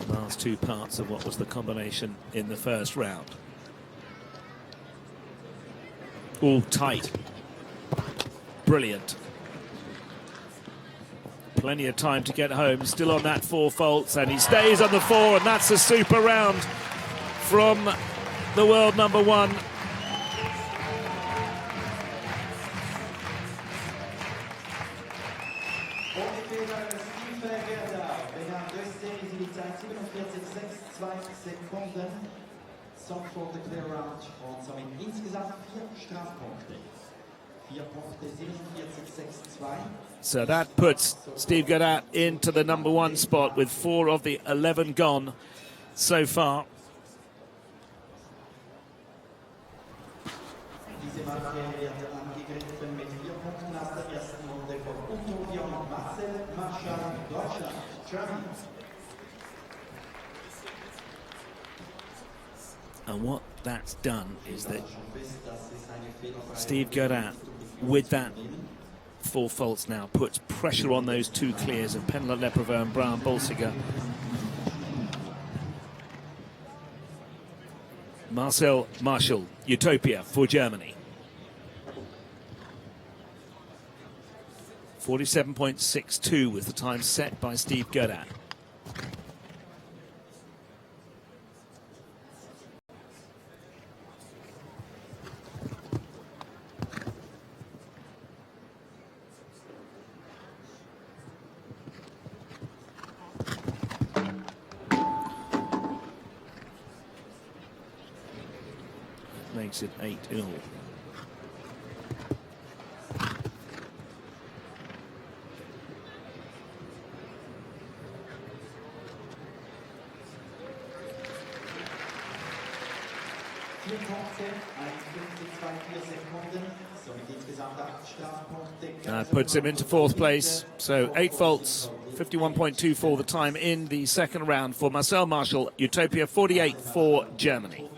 Last 2 parts of what was the combination in the first round. All tight. Brilliant. Plenty of time to get home, still on that 4 faults, and he stays on the 4, and that's a super round from the world number 1. So that puts Steve Godat into the number 1 spot with 4 of the 11 gone so far. And what that's done is that Steve Godat, with that 4 faults now, puts pressure on those 2 clears of Penler Lepreveau and Brown Bolsiger. Marcel Marschall, Utopia for Germany. 47.62 was the time set by Steve Godat. Makes it 8 in all. 4 Punkte, 51,24 Sekunden, somit insgesamt 8 Strafpunkte. That puts him into 4th place. So 8 faults, 51.24 the time in the second round for Marcel Marshall. Utopia 48 for Germany.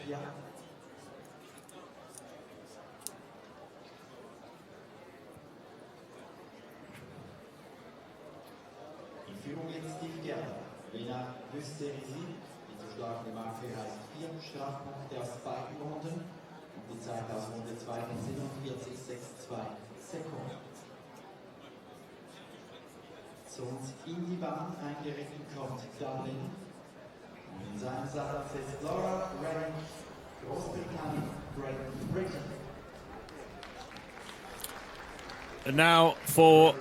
In Führung jetzt Steve Gallen. Lena wüsste sie, die zu schlagende Marke heißt 4 Strafpunkte aus beiden Runden und die Zeit aus Runde 2 von 47,62 Sekunden. Zu uns in die Bahn eingeritten kommt Gallen. In seinem Satz ist Laura Rennick, Großbritannien, Great Britain. And now for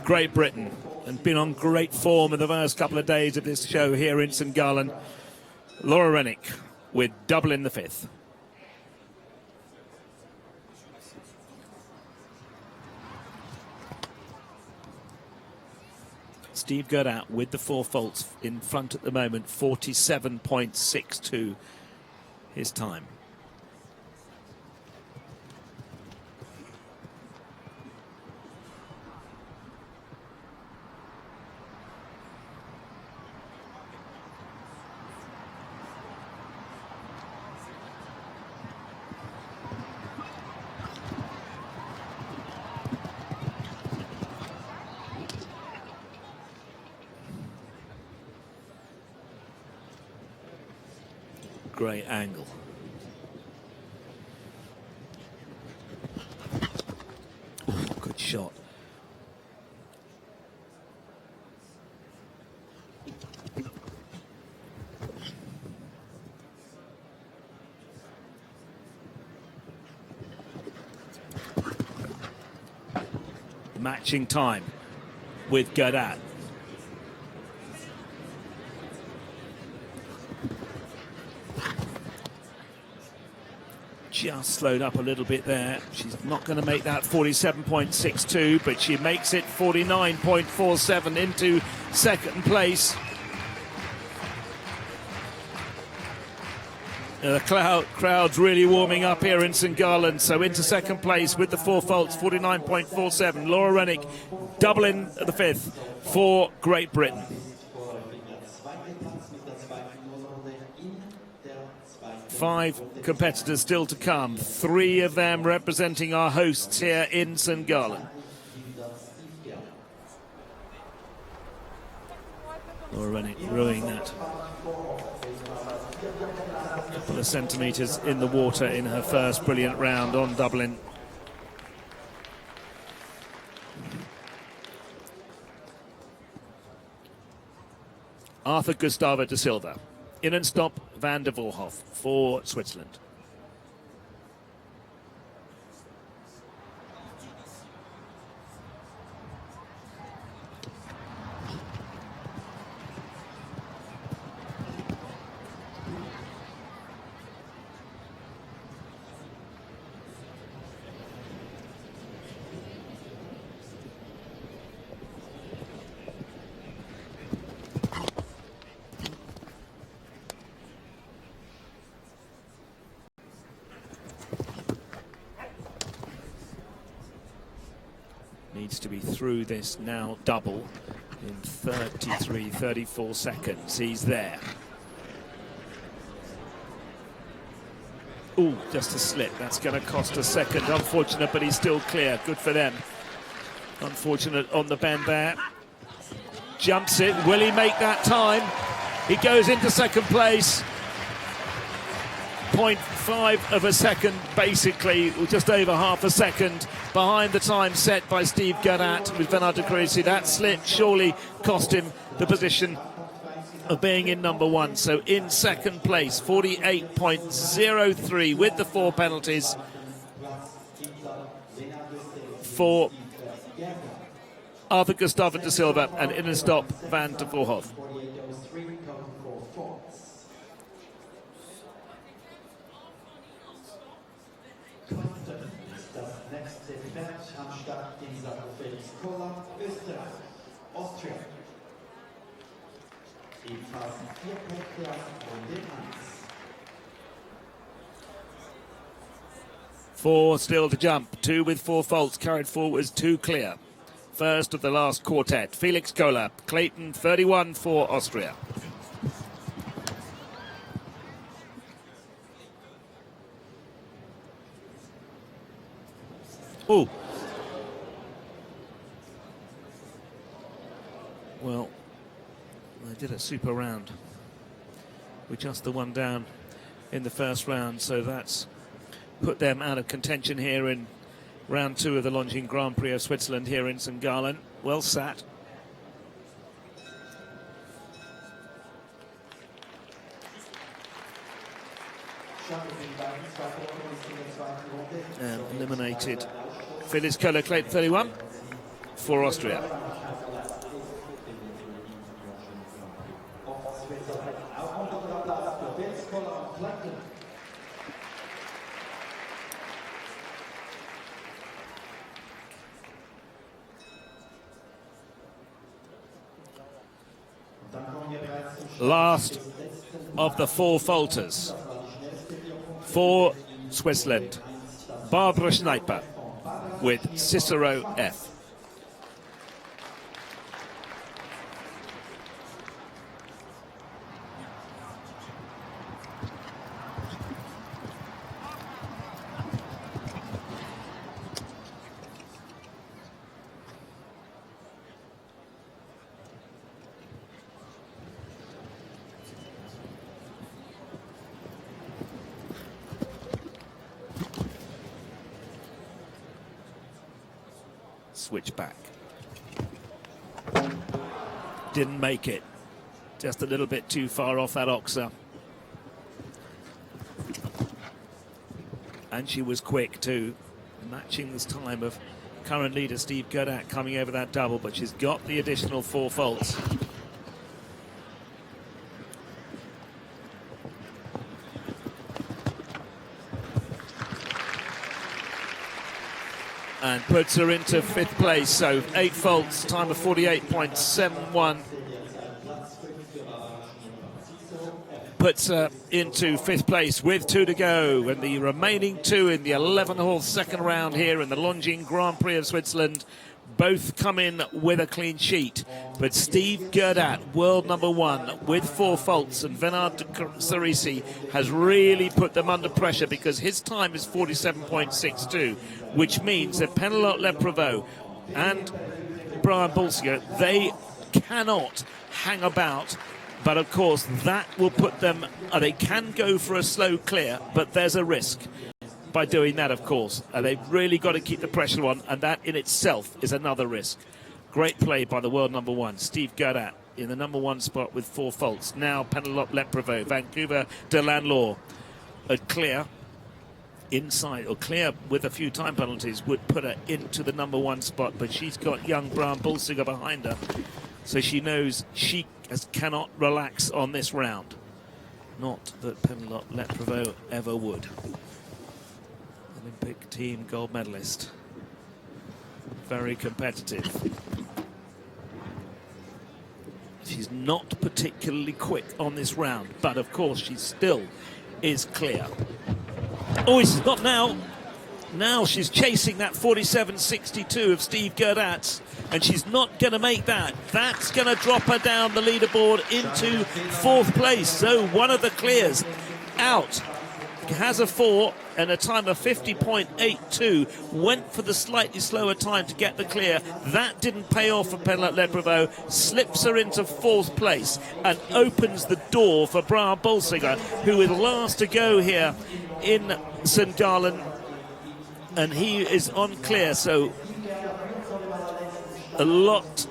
Great Britain, and been on great form in the first couple of days of this show here in St Gallen. Laura Rennick with double in the 5th. Steve Gerdat with the 4 faults in front at the moment, 47.62 his time. Great angle. Oh, good shot. Matching time with Gerdat. Just slowed up a little bit there. She's not going to make that 47.62, but she makes it 49.47 into 2nd place. The crowd's really warming up here in St Gallen, so into 2nd place with the 4 faults, 49.47. Laura Rennick, double in the 5th for Great Britain. 5 competitors still to come, 3 of them representing our hosts here in St Gallen. Laura Rennick ruining that. A couple of centimetres in the water in her first brilliant round on Dublin. Arthur Gustavo da Silva. In and stop Van der Voorhof for Switzerland. Needs to be through this now double in 34 seconds. He's there. Ooh, just a slip. That's going to cost a second. Unfortunate, but he's still clear. Good for them. Unfortunate on the bend there. Jumps it. Will he make that time? He goes into 2nd place. 0.5 of a second, basically, or just over half a second behind the time set by Steve Gerdat with Bernard de Crecy. That slip surely cost him the position of being in number 1. So in 2nd place, 48.03 with the 4 penalties for Arthur Gustavo da Silva and in and stop Van der Voorhof. 4 still to jump. 2 with 4 faults, carried forwards, 2 clear. First of the last quartet. Felix Kohler, Clayton 31 for Austria. Oh. Well, they did a super round with just the one down in the first round, so that's put them out of contention here in round 2 of the Longines Grand Prix of Switzerland here in St. Gallen. Well sat. And eliminated Felix Kohler, Clayton 31 for Austria. Last of the 4 falters for Switzerland, Barbara Schneiper with Cicero F. Switch back. Didn't make it. Just a little bit too far off that oxer. And she was quick too, matching this time of current leader Steve Godat coming over that double, but she's got the additional 4 faults. And puts her into 5th place, so 8 faults, time of 48.71. Puts her into 5th place with 2 to go, and the remaining 2 in the 11-hole second round here in the Longines Grand Prix of Switzerland both come in with a clean sheet. But Steve Godat, world number 1, with 4 faults, and Venard de Cerisi has really put them under pressure because his time is 47.62, which means that Penelope Leprevaux and Brian Balsiger, they cannot hang about. But of course, that will put them, they can go for a slow clear, but there's a risk by doing that, of course. They've really got to keep the pressure on, and that in itself is another risk. Great play by the world number 1, Steve Godat, in the number 1 spot with 4 faults. Now Penelope Leprevaux, Vancouver de Lanlaw, a clear inside, or clear with a few time penalties, would put her into the number 1 spot, but she's got young Brian Balsiger behind her, so she knows she cannot relax on this round. Not that Penelope Leprevaux ever would. Olympic team gold medalist. Very competitive. She's not particularly quick on this round, but of course she still is clear. Oh, it's not now. Now she's chasing that 47.62 of Steve Godat, and she's not going to make that. That's going to drop her down the leaderboard into 4th place. So one of the clears out. Has a 4 and a time of 50.82. Went for the slightly slower time to get the clear. That didn't pay off for Penelope Leprevaux. Slips her into 4th place and opens the door for Brian Balsiger, who is last to go here in St. Gallen. And he is on clear, so a lot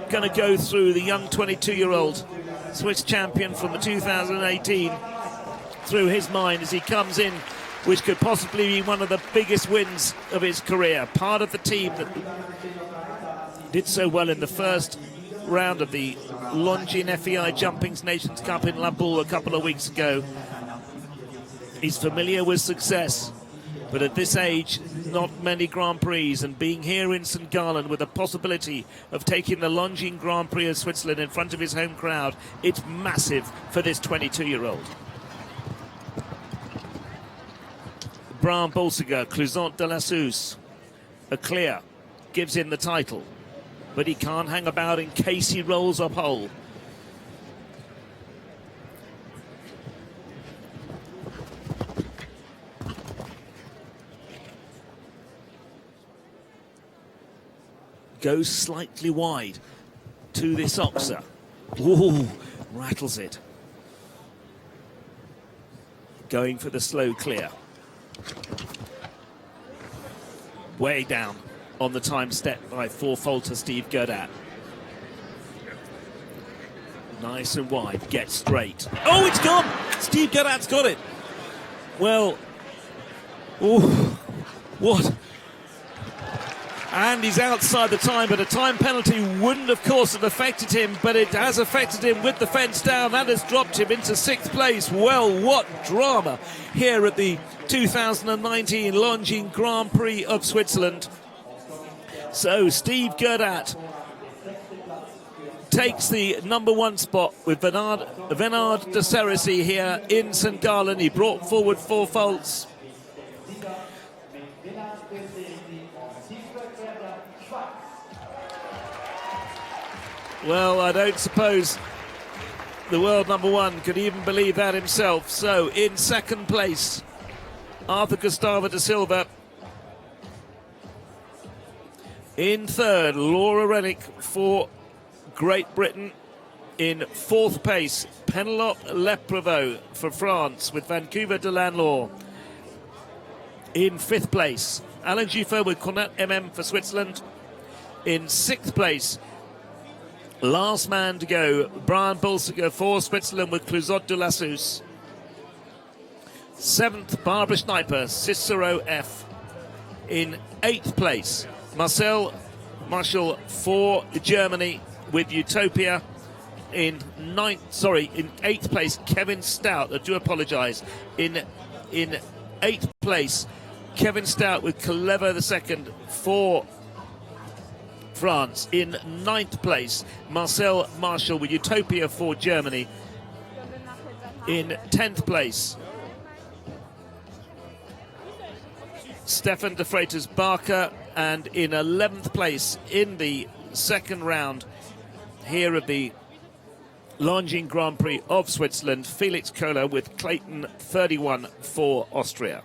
going to go through the young 22-year-old Swiss champion from the 2018 through his mind as he comes in, which could possibly be one of the biggest wins of his career. Part of the team that did so well in the first round of the Longines FEI Jumpings Nations Cup in Lambourg a couple of weeks ago. He's familiar with success, but at this age, not many Grand Prix, and being here in St. Gallen with a possibility of taking the Longines Grand Prix of Switzerland in front of his home crowd, it's massive for this 22-year-old. Brian Bolsiger, Clusant de la Sousse, a clear, gives him the title, but he can't hang about in case he rolls up hole. Goes slightly wide to this Oxer. Ooh, rattles it. Going for the slow clear. Way down on the time step by four-faulter Steve Gerdat. Nice and wide, gets straight. Oh, it's gone! Steve Gerdat's got it. Well, ooh, what? And he's outside the time, but a time penalty wouldn't, of course, have affected him, but it has affected him with the fence down. That has dropped him into 6th place. Well, what drama here at the 2019 Longines Grand Prix of Switzerland. So Steve Gerdat takes the #1 spot with Venard de Cerisy here in St. Gallen. He brought forward 4 faults. Well, I don't suppose the world #1 could even believe that himself. So, in 2nd place, Arthur Gustavo da Silva. In 3rd, Laura Rennick for Great Britain. In 4th place, Penelope Leprevaux for France with Vancouver de Lanlaw. In 5th place, Alain Juffo with Cornet MM for Switzerland. In 6th place, last man to go, Brian Bolsiger for Switzerland with Clusot de la Sousse. 7th, Barbara Schneiper, Cicero F. In 8th place, Marcel Marshall for Germany with Utopia. In 8th place, Kevin Stout. I do apologise. In 8th place, Kevin Stout with Clever II for France. In 9th place, Marcel Marshall with Utopia for Germany. In 10th place, Stefan de Freitas Barker, and in 11th place in the 2nd round here at the Longines Grand Prix of Switzerland, Felix Kohler with Clayton 31 for Austria.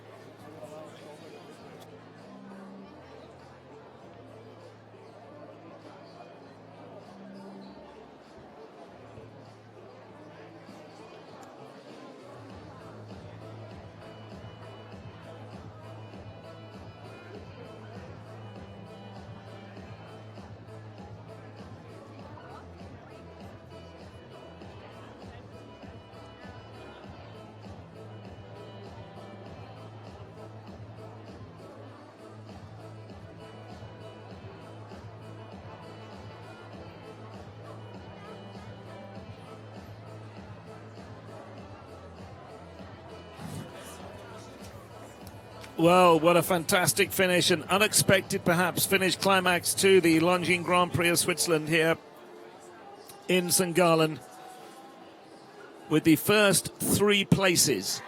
Well, what a fantastic finish, an unexpected perhaps finish climax to the Longines Grand Prix of Switzerland here in St. Gallen, with the first 3 places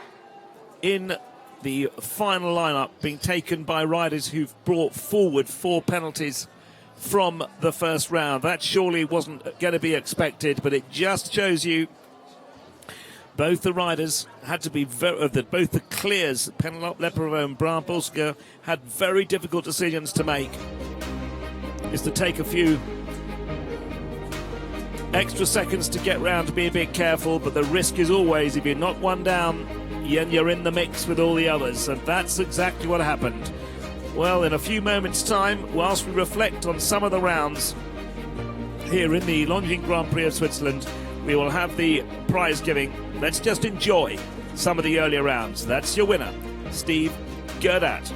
in the final lineup being taken by riders who've brought forward 4 penalties from the first round. That surely wasn't going to be expected, but it just shows you both the riders had to be both the clears, Penelope Leprevaux and Brian Bolsiger, had very difficult decisions to make. Is to take a few extra seconds to get round, to be a bit careful, but the risk is always, if you knock one down, you're in the mix with all the others, and that's exactly what happened. Well, in a few moments' time, whilst we reflect on some of the rounds here in the Longines Grand Prix of Switzerland, we will have the prize giving. Let's just enjoy some of the earlier rounds. That's your winner, Steve Gerdat.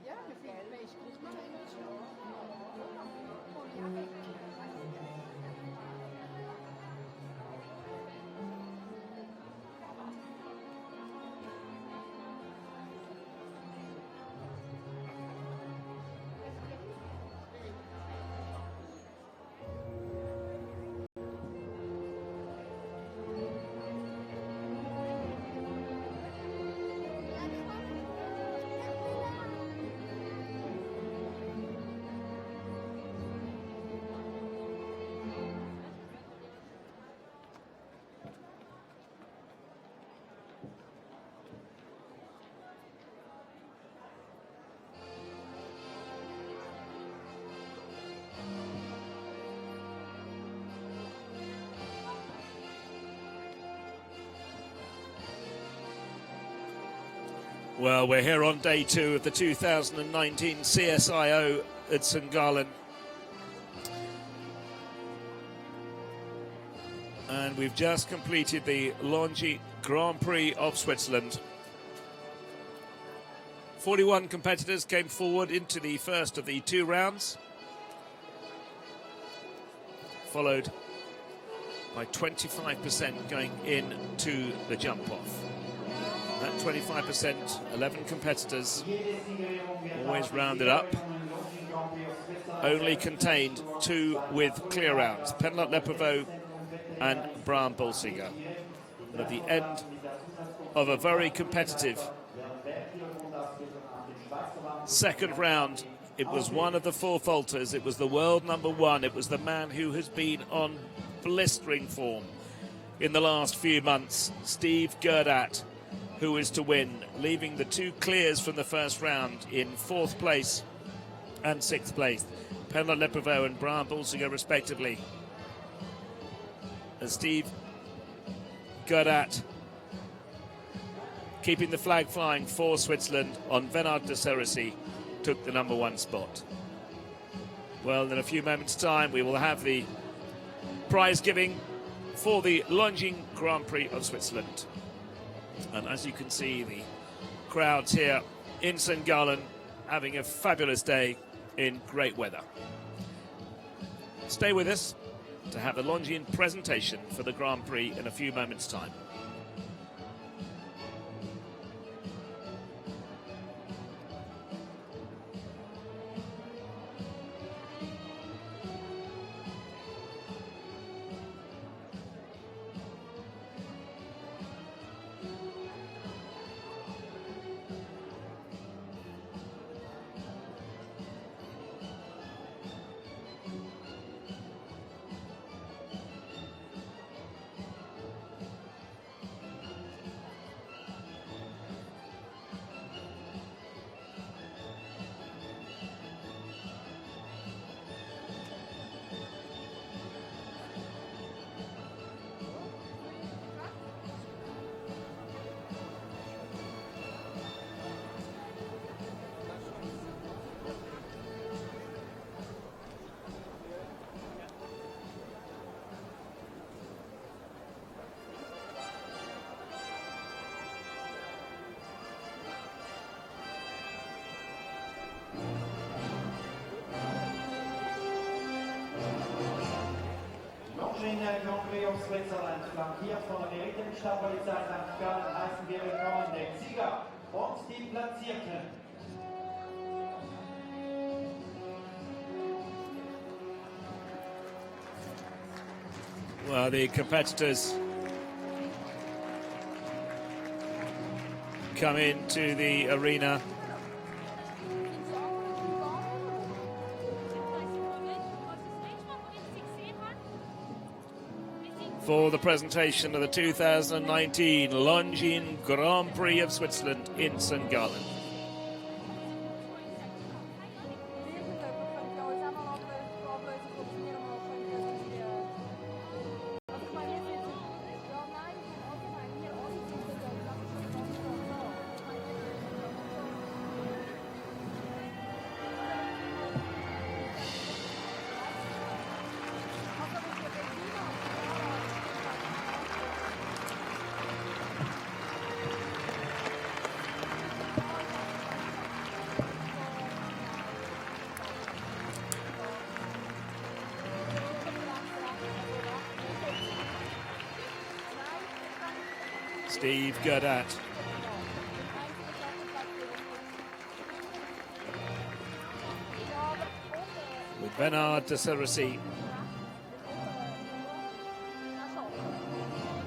Ja, je vindt het meest goed, maar niet zo. Well, we're here on day 2 of the 2019 CSIO at St. Gallen. And we've just completed the Longines Grand Prix of Switzerland. 41 competitors came forward into the first of the 2 rounds, followed by 25% going into the jump-off. That 25%, 11 competitors, always rounded up, only contained 2 with clear rounds, Penelope Lepreveau and Bram Bolsinger. And at the end of a very competitive second round, it was one of the 4 falters. It was the world number 1. It was the man who has been on blistering form in the last few months, Steve Gerdat, who is to win, leaving the 2 clears from the first round in 4th place and 6th place. Penelope Lepreveau and Bram Bolsinger respectively. And Steve Gerdat keeping the flag flying for Switzerland on Venard de Cerisy took the number 1 spot. Well, in a few moments' time we will have the prize giving for the Longines Grand Prix of Switzerland. And as you can see, the crowds here in St. Gallen having a fabulous day in great weather. Stay with us to have the Longines presentation for the Grand Prix in a few moments' time. Longines Grand Prix of Switzerland, flankiert von der Rhythmusstabilität St. Gallen, heißen wir willkommen den Sieger und die Platzierten. Well, the competitors come into the arena. For the presentation of the 2019 Longines Grand Prix of Switzerland in St. Gallen. Steve Gerdat. With Bernard de Seresi.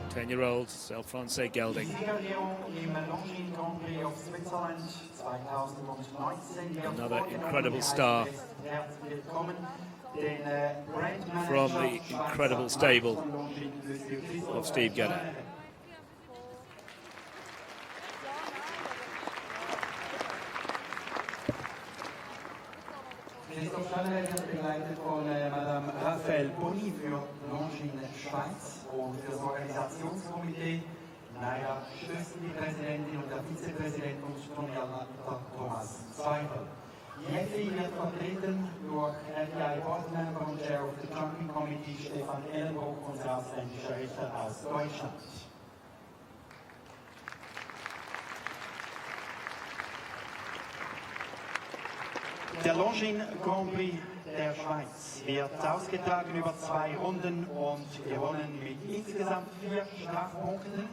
10-year-old Self-Français Gelding. Another incredible star from the incredible stable of Steve Gerdat. Christoph Schanneler wird begleitet von Madame Raphael Boni für Longines Schweiz und für das Organisationskomitee Naja Stößen, die Präsidentin und der Vizepräsident und Turnierleiter Thomas Zweifel. Die FEI wird vertreten durch FEI Board Member und Chair of the Jumping Committee Stefan Ellenbruch, unser ausländischer Richter aus Deutschland. Der Longines Grand Prix der Schweiz wird ausgetragen über 2 Runden und gewonnen mit insgesamt 4 Strafpunkten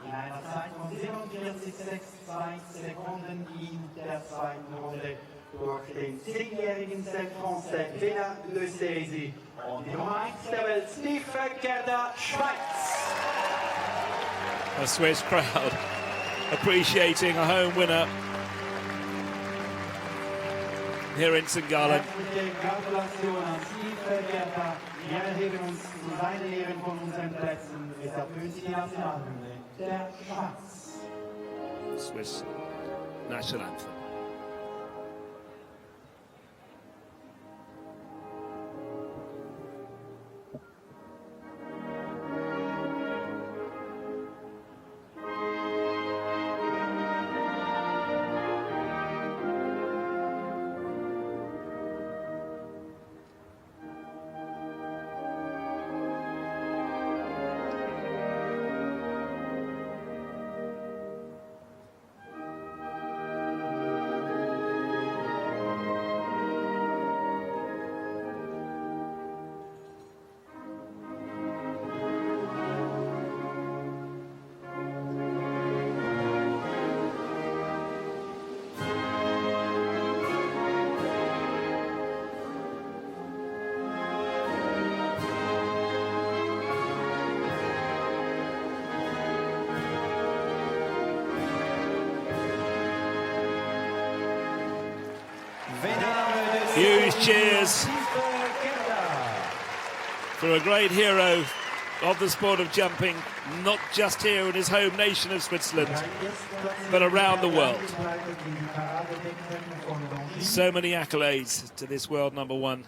in einer Zeit von 47,62 Sekunden in der zweiten Runde durch den 10-jährigen Self-Français Vénard de Seresi und die Nummer 1 der Welt, Steve Gerdat, Schweiz. A Swiss crowd appreciating a home winner here in St. Gallen. Gratulation an Steve Gerdat. Wir erheben uns zu seinen Ehren von unseren Plätzen. Es ertönt die Nationalhymne der Schweiz. Swiss national anthem. Huge cheers for a great hero of the sport of jumping, not just here in his home nation of Switzerland, but around the world. So many accolades to this world number one.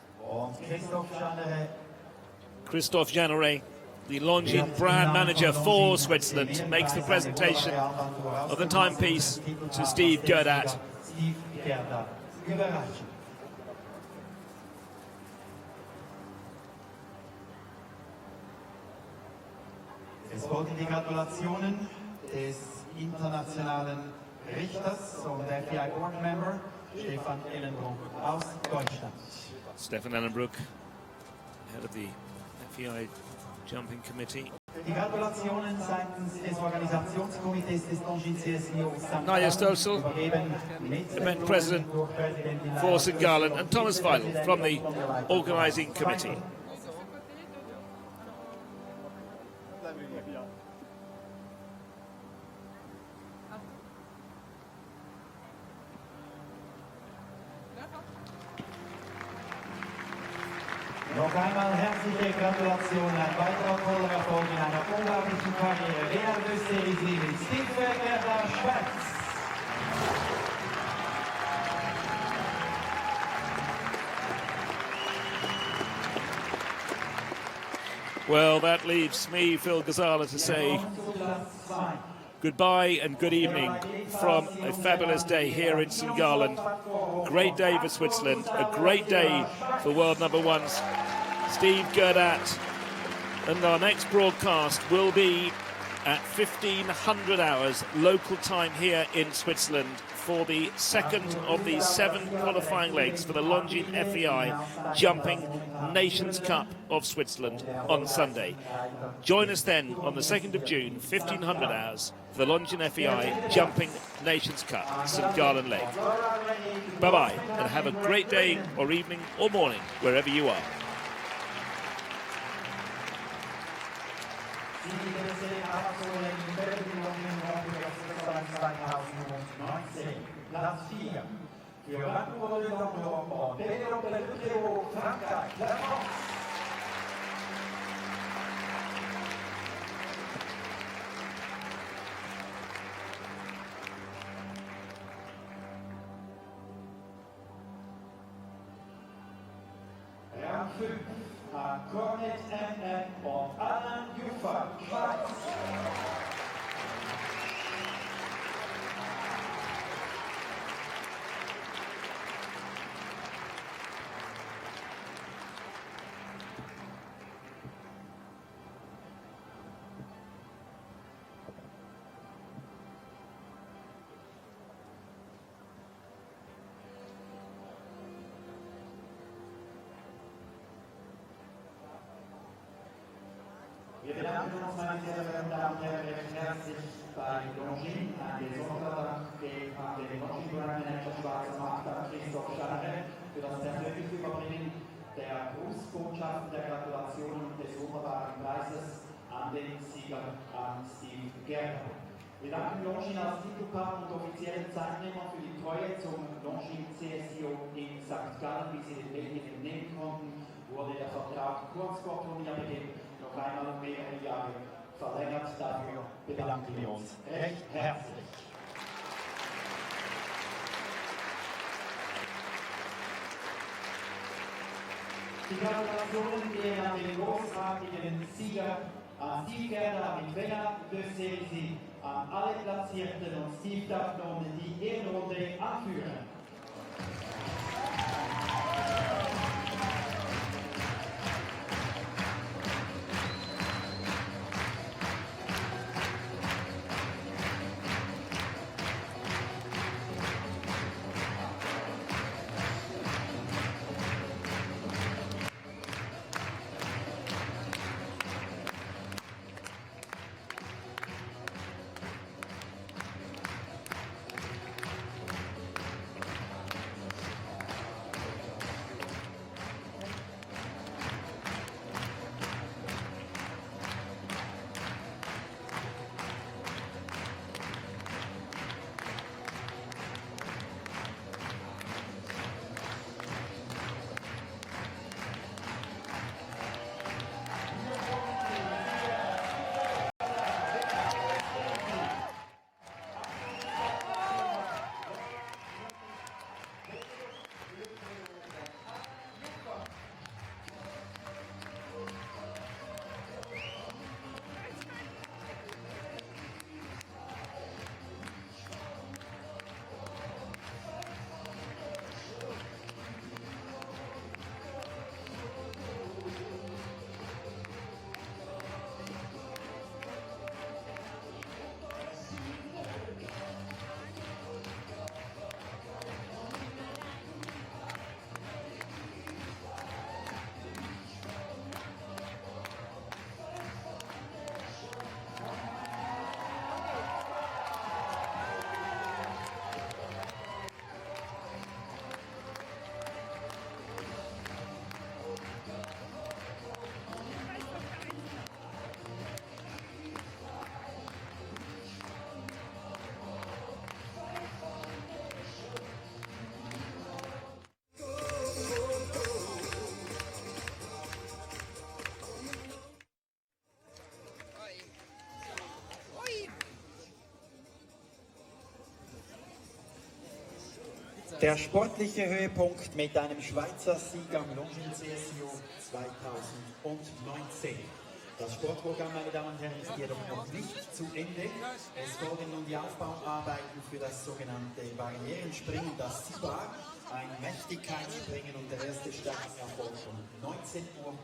Christoph Jeanneret, the Longines brand manager for Switzerland, makes the presentation of the timepiece to Steve Gerdat. Es folgen die Gratulationen des internationalen Richters und der FEI Board Member Stefan Ellenbruch aus Deutschland. Stefan Ellenbruch, head of the FEI Jumping Committee. Die Gratulationen seitens des Organisationskomitees des Longines CSI aus St. Naya Stossel, event president for St. Gallen, and Thomas Weidel from the organising committee. Noch einmal herzliche Gratulation, ein weiterer toller Erfolg in einer unglaublichen Karriere. Vénard de Seresi mit Steve Gerdat, Schweiz. Well, that leaves me, Phil Ghazala, to say goodbye and good evening from a fabulous day here in St. Gallen. Great day for Switzerland, a great day for world number ones, Steve Gerdat. And our next broadcast will be at 1500 hours local time here in Switzerland for the second of the 7 qualifying legs for the Longines FEI Jumping Nations Cup of Switzerland on Sunday. Join us then on the 2nd of June, 1500 hours, for the Longines FEI Jumping Nations Cup, St. Gallen leg. Bye-bye, and have a great day or evening or morning, wherever you are. Platz 4 für Vancouver und Pedro Pelluccio, Frankreich. Rang 5 an Cornet MM und Alain Juffert, Schweiz. Wir bedanken uns, meine sehr verehrten Damen und Herren, recht herzlich bei Longines. Ein besonderer Dank geht an den Longines Brand Manager Schweizer Markt, an Christoph Steiner, für das persönliche Überbringen der Grußbotschaften, der Gratulationen des wunderbaren Preises an den Sieger, an Steve Gallen. Wir danken Longines als Titelpartner und offiziellen Zeitnehmer für die Treue zum Longines CSIO in St. Gallen. Wie Sie den Medien entnehmen konnten, wurde der Vertrag kurz vor Turnierbeginn noch einmal mehrere Jahre verlängert. Dafür bedanken wir uns recht herzlich. Die Gratulationen gehen an den großartigen Sieger, an Steve Gallen, an den Trainer de Serie, an alle Platzierten und Steve darf nun die Ehrenrunde anführen. Der sportliche Höhepunkt mit einem Schweizer Sieg am Longines CSIO 2019. Das Sportprogramm, meine Damen und Herren, ist jedoch noch nicht zu Ende. Es folgen nun die Aufbauarbeiten für das sogenannte Barrierenspringen, das SUI, ein Mächtigkeitsspringen, und der erste Start erfolgt um 19:15 Uhr.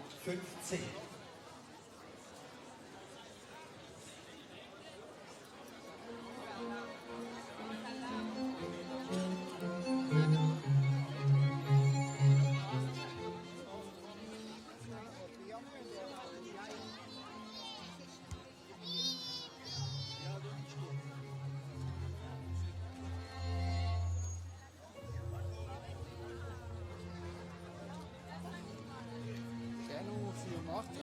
viel macht.